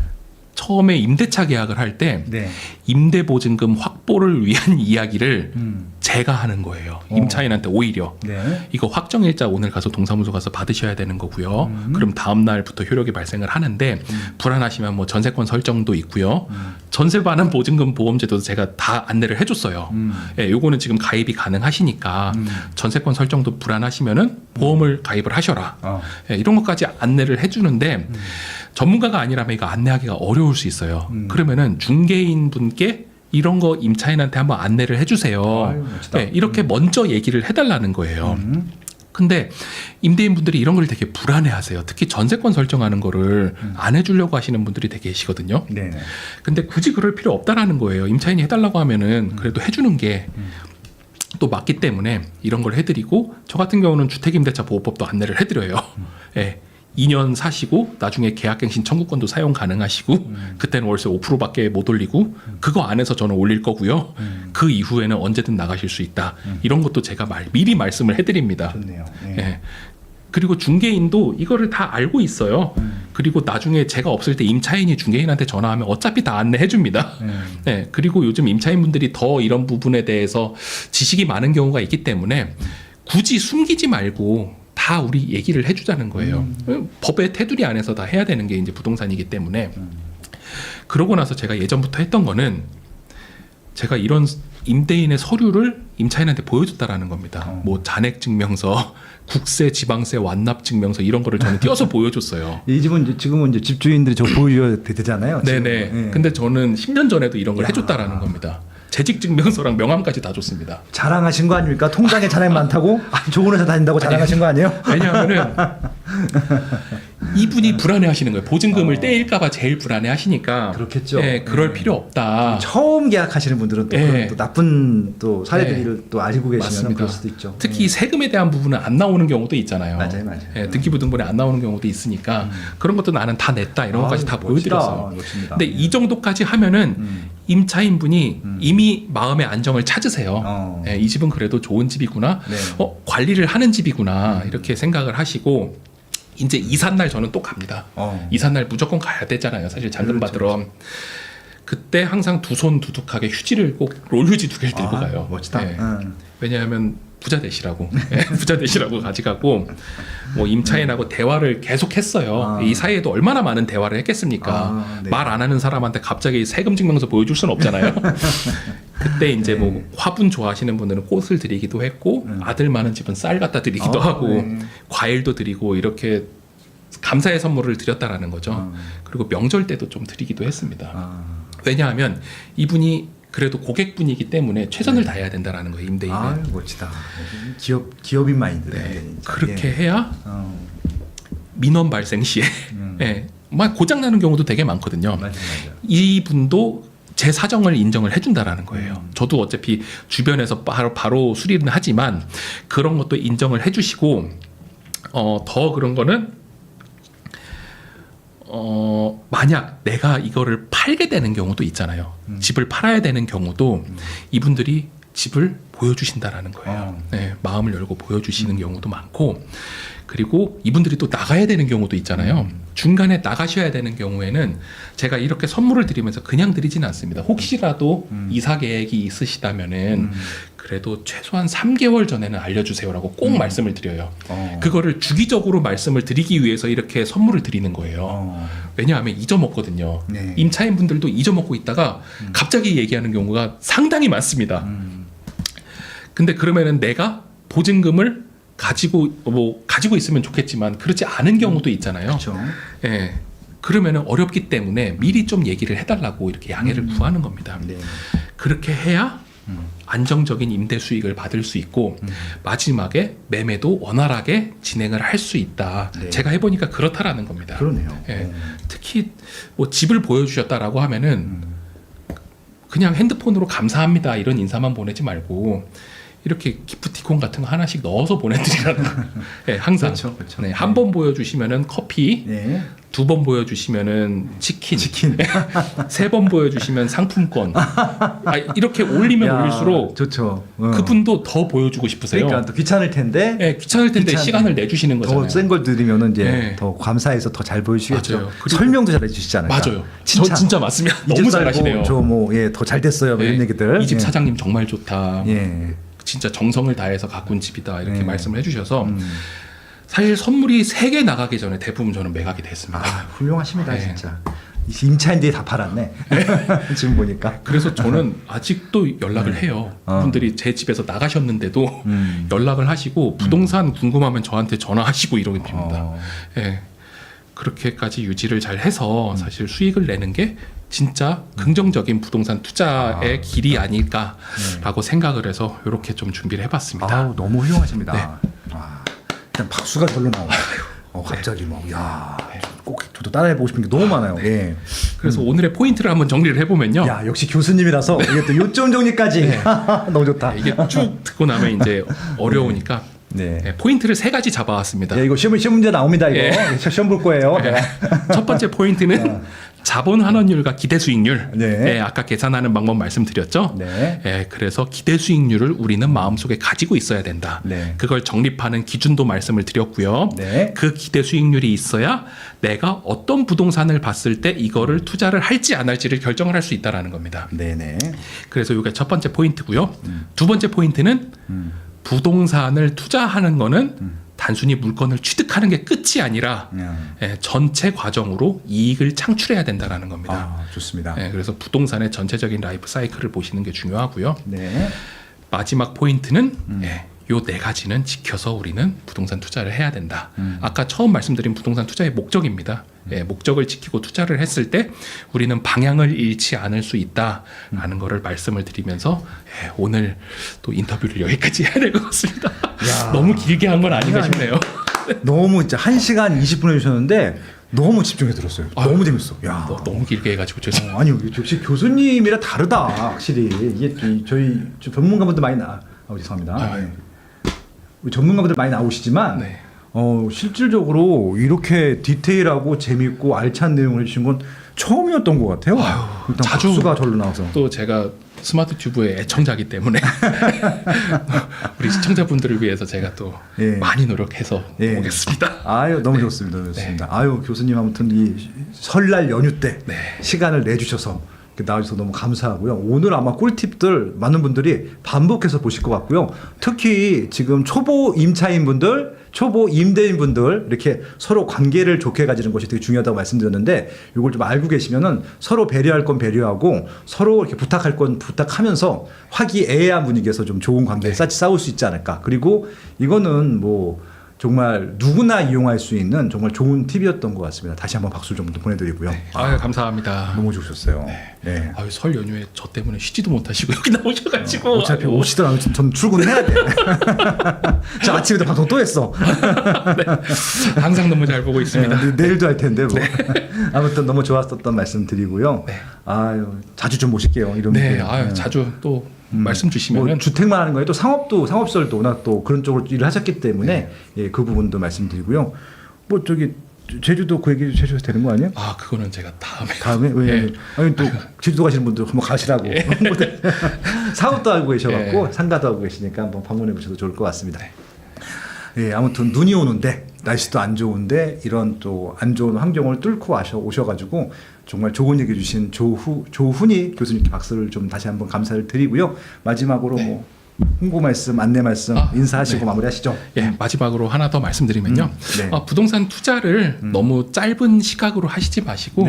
처음에 임대차 계약을 할 때 네. 임대보증금 확보를 위한 이야기를 음. 제가 하는 거예요. 임차인한테 오히려. 네. 이거 확정일자 오늘 가서 동사무소 가서 받으셔야 되는 거고요. 그럼 다음 날부터 효력이 발생을 하는데 불안하시면 뭐 전세권 설정도 있고요. 전세 반환 보증금 보험제도도 제가 다 안내를 해줬어요. 예, 요거는 지금 가입이 가능하시니까 전세권 설정도 불안하시면은 보험을 가입을 하셔라. 예, 이런 것까지 안내를 해주는데 전문가가 아니라면 이거 안내하기가 어려울 수 있어요. 그러면은 중개인 분께 이런 거 임차인한테 한번 안내를 해주세요. 아유, 멋지다. 네, 이렇게 먼저 얘기를 해달라는 거예요. 근데 임대인분들이 이런 걸 되게 불안해하세요. 특히 전세권 설정하는 거를 안 해주려고 하시는 분들이 되게 계시거든요. 네. 근데 굳이 그럴 필요 없다라는 거예요. 임차인이 해달라고 하면은 그래도 해주는 게 또 맞기 때문에 이런 걸 해드리고, 저 같은 경우는 주택임대차 보호법도 안내를 해드려요. 예. 2년 사시고 나중에 계약갱신 청구권도 사용 가능하시고 그때는 월세 5%밖에 못 올리고 그거 안에서 저는 올릴 거고요. 그 이후에는 언제든 나가실 수 있다. 이런 것도 제가 미리 말씀을 해드립니다. 좋네요. 네. 예. 그리고 중개인도 이거를 다 알고 있어요. 그리고 나중에 제가 없을 때 임차인이 중개인한테 전화하면 어차피 다 안내해 줍니다. 네. 그리고 요즘 임차인분들이 더 이런 부분에 대해서 지식이 많은 경우가 있기 때문에 굳이 숨기지 말고 다 우리 얘기를 해주자는 거예요. 법의 테두리 안에서 다 해야 되는 게 이제 부동산이기 때문에. 그러고 나서 제가 예전부터 했던 거는 제가 이런 임대인의 서류를 임차인한테 보여줬다라는 겁니다. 뭐 잔액증명서, 국세, 지방세, 완납증명서 이런 거를 저는 띄어서 보여줬어요. 이 집은 이제 지금은 이제 집주인들이 저 보여줘야 되잖아요. 지금. 네네. 네. 근데 저는 10년 전에도 이런 걸 야. 해줬다라는 겁니다. 재직증명서랑 명함까지 다 줬습니다. 자랑하신 거 아닙니까? 통장에 잔액 많다고 좋은 회사 다닌다고 자랑하신 거 아니에요? 왜냐하면은 이분이 불안해하시는 거예요. 보증금을 떼일까봐 제일 불안해하시니까. 그렇겠죠. 네, 그럴 필요 없다. 처음 계약하시는 분들은 또, 네. 그런 또 나쁜 또 사례들을 또 알고 계시면 맞습니다. 그럴 수도 있죠. 특히 세금에 대한 부분은 안 나오는 경우도 있잖아요. 맞아요. 예, 등기부등본에 안 나오는 경우도 있으니까 그런 것도 나는 다 냈다 이런 것까지 다 보여드렸어요. 멋집니다. 근데 이 정도까지 하면은 임차인분이 이미 마음의 안정을 찾으세요. 예, 이 집은 그래도 좋은 집이구나. 네. 관리를 하는 집이구나. 이렇게 생각을 하시고 이제 이삿날 저는 또 갑니다. 이삿날 무조건 가야 되잖아요. 사실 잔금 받으러. 그때 항상 두 손 두둑하게 휴지를 꼭 롤휴지 2개를 들고 가요. 멋지다. 예. 왜냐하면 부자 되시라고. 예, 부자 되시라고 가져가고 뭐 임차인하고 대화를 계속 했어요. 이 사이에도 얼마나 많은 대화를 했겠습니까? 네. 말 안 하는 사람한테 갑자기 세금 증명서 보여줄 수는 없잖아요. 그때 이제 뭐 화분 좋아하시는 분들은 꽃을 드리기도 했고 아들 많은 집은 쌀 갖다 드리기도 하고 과일도 드리고 이렇게 감사의 선물을 드렸다라는 거죠. 그리고 명절 때도 좀 드리기도 했습니다. 왜냐하면 이분이 그래도 고객분이기 때문에 최선을 다해야 된다라는 거예요. 임대인은. 아, 멋지다. 기업인 마인드. 네. 그렇게 해야 민원 발생 시에 예, 막 고장 나는 경우도 되게 많거든요. 맞아. 이분도 제 사정을 인정을 해준다라는 거예요. 저도 어차피 주변에서 바로 수리는 하지만 그런 것도 인정을 해주시고 더 그런 거는 만약 내가 이거를 팔게 되는 경우도 있잖아요. 집을 팔아야 되는 경우도 이분들이 집을 보여주신다라는 거예요. 네, 마음을 열고 보여주시는 경우도 많고, 그리고 이분들이 또 나가야 되는 경우도 있잖아요. 중간에 나가셔야 되는 경우에는 제가 이렇게 선물을 드리면서 그냥 드리지는 않습니다. 혹시라도 이사 계획이 있으시다면은 그래도 최소한 3개월 전에는 알려주세요라고 꼭 말씀을 드려요. 그거를 주기적으로 말씀을 드리기 위해서 이렇게 선물을 드리는 거예요. 왜냐하면 잊어먹거든요. 네. 임차인분들도 잊어먹고 있다가 갑자기 얘기하는 경우가 상당히 많습니다. 근데 그러면은 내가 보증금을 가지고 있으면 좋겠지만 그렇지 않은 경우도 있잖아요. 그렇죠. 예. 그러면은 어렵기 때문에 미리 좀 얘기를 해달라고 이렇게 양해를 구하는 겁니다. 네. 그렇게 해야 안정적인 임대 수익을 받을 수 있고 마지막에 매매도 원활하게 진행을 할 수 있다. 네. 제가 해보니까 그렇다라는 겁니다. 그러네요. 예. 특히 뭐 집을 보여주셨다라고 하면은 그냥 핸드폰으로 감사합니다 이런 인사만 보내지 말고 이렇게 기프티콘 같은 거 하나씩 넣어서 보내드리라는 네, 항상 그렇죠. 네, 한 번 보여주시면은 커피, 네. 2번 보여주시면은 치킨, 3번 보여주시면 상품권. 이렇게 올리면 야, 올릴수록 좋죠. 그분도 더 보여주고 싶으세요. 그러니까 또 귀찮을 텐데. 네, 귀찮을 텐데 시간을 내주시는 거잖아요. 더 센 걸 드리면은 이제 네. 더 감사해서 더 잘 보여주시겠죠. 맞아요. 그리고- 설명도 잘 해주시지 않을까. 맞아요. 저 진짜 맞습니다. 너무 잘하시네요. 저뭐더 잘 됐어요. 뭐 이런 얘기들. 이 집 예. 사장님 정말 좋다. 예. 진짜 정성을 다해서 가꾼 집이다 이렇게 네. 말씀을 해주셔서 사실 선물이 3개 나가기 전에 대부분 저는 매각이 됐습니다. 아, 훌륭하십니다, 네. 진짜. 임차인들이 다 팔았네. 지금 보니까. 그래서 저는 아직도 연락을 해요. 분들이 제 집에서 나가셨는데도 연락을 하시고 부동산 궁금하면 저한테 전화하시고 이러십니다. 예. 그렇게까지 유지를 잘 해서 사실 수익을 내는 게 진짜 긍정적인 부동산 투자의 길이 아닐까라고 생각을 해서 이렇게 좀 준비를 해봤습니다. 아우, 너무 훌륭하십니다. 네. 아, 일단 박수가 절로 나와요. 갑자기 뭐, 야, 꼭 저도 따라해보고 싶은 게 너무 많아요. 예. 그래서 오늘의 포인트를 한번 정리를 해보면요. 야, 역시 교수님이라서 이게 또 요점 정리까지 너무 좋다. 이게 쭉 듣고 나면 이제 어려우니까 네. 네, 포인트를 3가지 잡아왔습니다. 예, 이거 시험 문제 나옵니다. 이거 시험 볼 거예요. 네. 네. 첫 번째 포인트는 자본 환원율과 기대 수익률. 네. 네, 아까 계산하는 방법 말씀드렸죠. 네. 네, 그래서 기대 수익률을 우리는 마음속에 가지고 있어야 된다. 네. 그걸 정립하는 기준도 말씀을 드렸고요. 네. 그 기대 수익률이 있어야 내가 어떤 부동산을 봤을 때 이거를 투자를 할지 안 할지를 결정을 할 수 있다라는 겁니다. 네네. 그래서 이게 첫 번째 포인트고요. 두 번째 포인트는 부동산을 투자하는 거는 단순히 물건을 취득하는 게 끝이 아니라 전체 과정으로 이익을 창출해야 된다라는 겁니다. 아, 좋습니다. 그래서 부동산의 전체적인 라이프 사이클을 보시는 게 중요하고요. 네. 마지막 포인트는 요 4가지는 지켜서 우리는 부동산 투자를 해야 된다. 아까 처음 말씀드린 부동산 투자의 목적입니다. 목적을 지키고 투자를 했을 때 우리는 방향을 잃지 않을 수 있다라는 거를 말씀을 드리면서 오늘 또 인터뷰를 여기까지 해야 될 것 같습니다. 너무 길게 한 건 아닌가 싶네요. 너무 진짜 1시간 20분 해주셨는데 너무 집중해 들었어요. 너무 재밌어. 야. 너무 길게 해가지고 죄송합니다. 아니 역시 교수님이라 다르다 확실히 이게 저희 전문가분들 많이 죄송합니다. 네. 우리 전문가분들 많이 나오시지만 네. 실질적으로 이렇게 디테일하고 재밌고 알찬 내용을 해주신 건 처음이었던 것 같아요. 일단 자주 박수가 절로 나와서. 또 제가 스마트 튜브의 애청자기 때문에 우리 시청자분들을 위해서 제가 또 많이 노력해서 오겠습니다. 아유 너무 좋습니다. 좋습니다. 아유 교수님 아무튼 이 설날 연휴 때 시간을 내주셔서 나와주셔서 너무 감사하고요. 오늘 아마 꿀팁들 많은 분들이 반복해서 보실 것 같고요. 특히 지금 초보 임차인분들, 초보 임대인분들 이렇게 서로 관계를 좋게 가지는 것이 되게 중요하다고 말씀드렸는데 이걸 좀 알고 계시면은 서로 배려할 건 배려하고 서로 이렇게 부탁할 건 부탁하면서 화기애애한 분위기에서 좀 좋은 관계 싸울 수 있지 않을까. 그리고 이거는 뭐 정말 누구나 이용할 수 있는 정말 좋은 팁이었던 것 같습니다. 다시 한번 박수 좀 보내드리고요. 감사합니다. 너무 좋으셨어요. 네. 설 연휴에 저 때문에 쉬지도 못하시고 여기 나오셔가지고 어차피 오시더라 아무튼 전 출근해야 돼. 저 아침에도 방송 또 했어. 항상 너무 잘 보고 있습니다. 내일도 할 텐데 뭐. 아무튼 너무 좋았었던 말씀 드리고요. 아유 자주 좀 모실게요. 이런 자주 또 말씀 주시면은 뭐 주택만 하는 거예요. 또 상업설도 워낙 또 그런 쪽으로 일을 하셨기 때문에 그 부분도 말씀드리고요. 뭐 저기 제주도 그 얘기 해주셔도 되는 거 아니에요? 그거는 제가 다음에 왜? 아니 또 제주도 가시는 분들 한번 가시라고. 사업도 하고 계셔갖고 상가도 하고 계시니까 한번 방문해 보셔도 좋을 것 같습니다. 아무튼 눈이 오는데 날씨도 안 좋은데 이런 또 안 좋은 환경을 뚫고 오셔가지고 정말 좋은 얘기 주신 조훈이 교수님께 박수를 좀 다시 한번 감사를 드리고요. 마지막으로 뭐 홍보 말씀, 안내 말씀 인사하시고 마무리하시죠. 마지막으로 하나 더 말씀드리면요. 부동산 투자를 너무 짧은 시각으로 하시지 마시고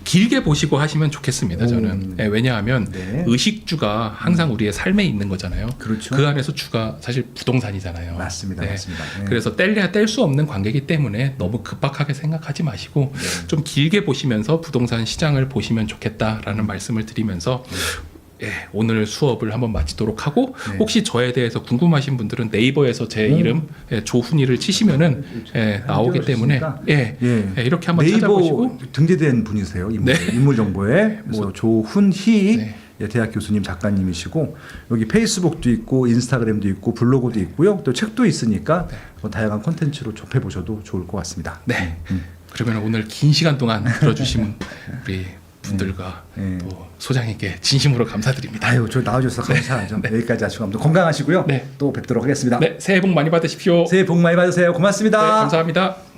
길게 보시고 하시면 좋겠습니다. 저는 왜냐하면 의식주가 항상 우리의 삶에 있는 거잖아요. 그렇죠. 그 안에서 주가 사실 부동산이잖아요. 맞습니다. 맞습니다. 그래서 뗄래야 뗄 수 없는 관계이기 때문에 너무 급박하게 생각하지 마시고 좀 길게 보시면서 부동산 시장을 보시면 좋겠다라는 말씀을 드리면서 오늘 수업을 한번 마치도록 하고 네. 혹시 저에 대해서 궁금하신 분들은 네이버에서 제 이름 조훈이를 치시면은 나오기 때문에 이렇게 한번 네이버 찾아보시고 등재된 분이세요. 인물 정보에 뭐 조훈희 대학 교수님 작가님이시고 여기 페이스북도 있고 인스타그램도 있고 블로그도 있고요. 또 책도 있으니까 뭐 다양한 콘텐츠로 접해 보셔도 좋을 것 같습니다. 네. 그러면 오늘 긴 시간 동안 들어주신 우리 분들과 또 소장님께 진심으로 감사드립니다. 아유, 저 나와주셔서 감사하죠. 여기까지 하시고 아무튼 건강하시고요. 또 뵙도록 하겠습니다. 새해 복 많이 받으십시오. 새해 복 많이 받으세요. 고맙습니다. 감사합니다.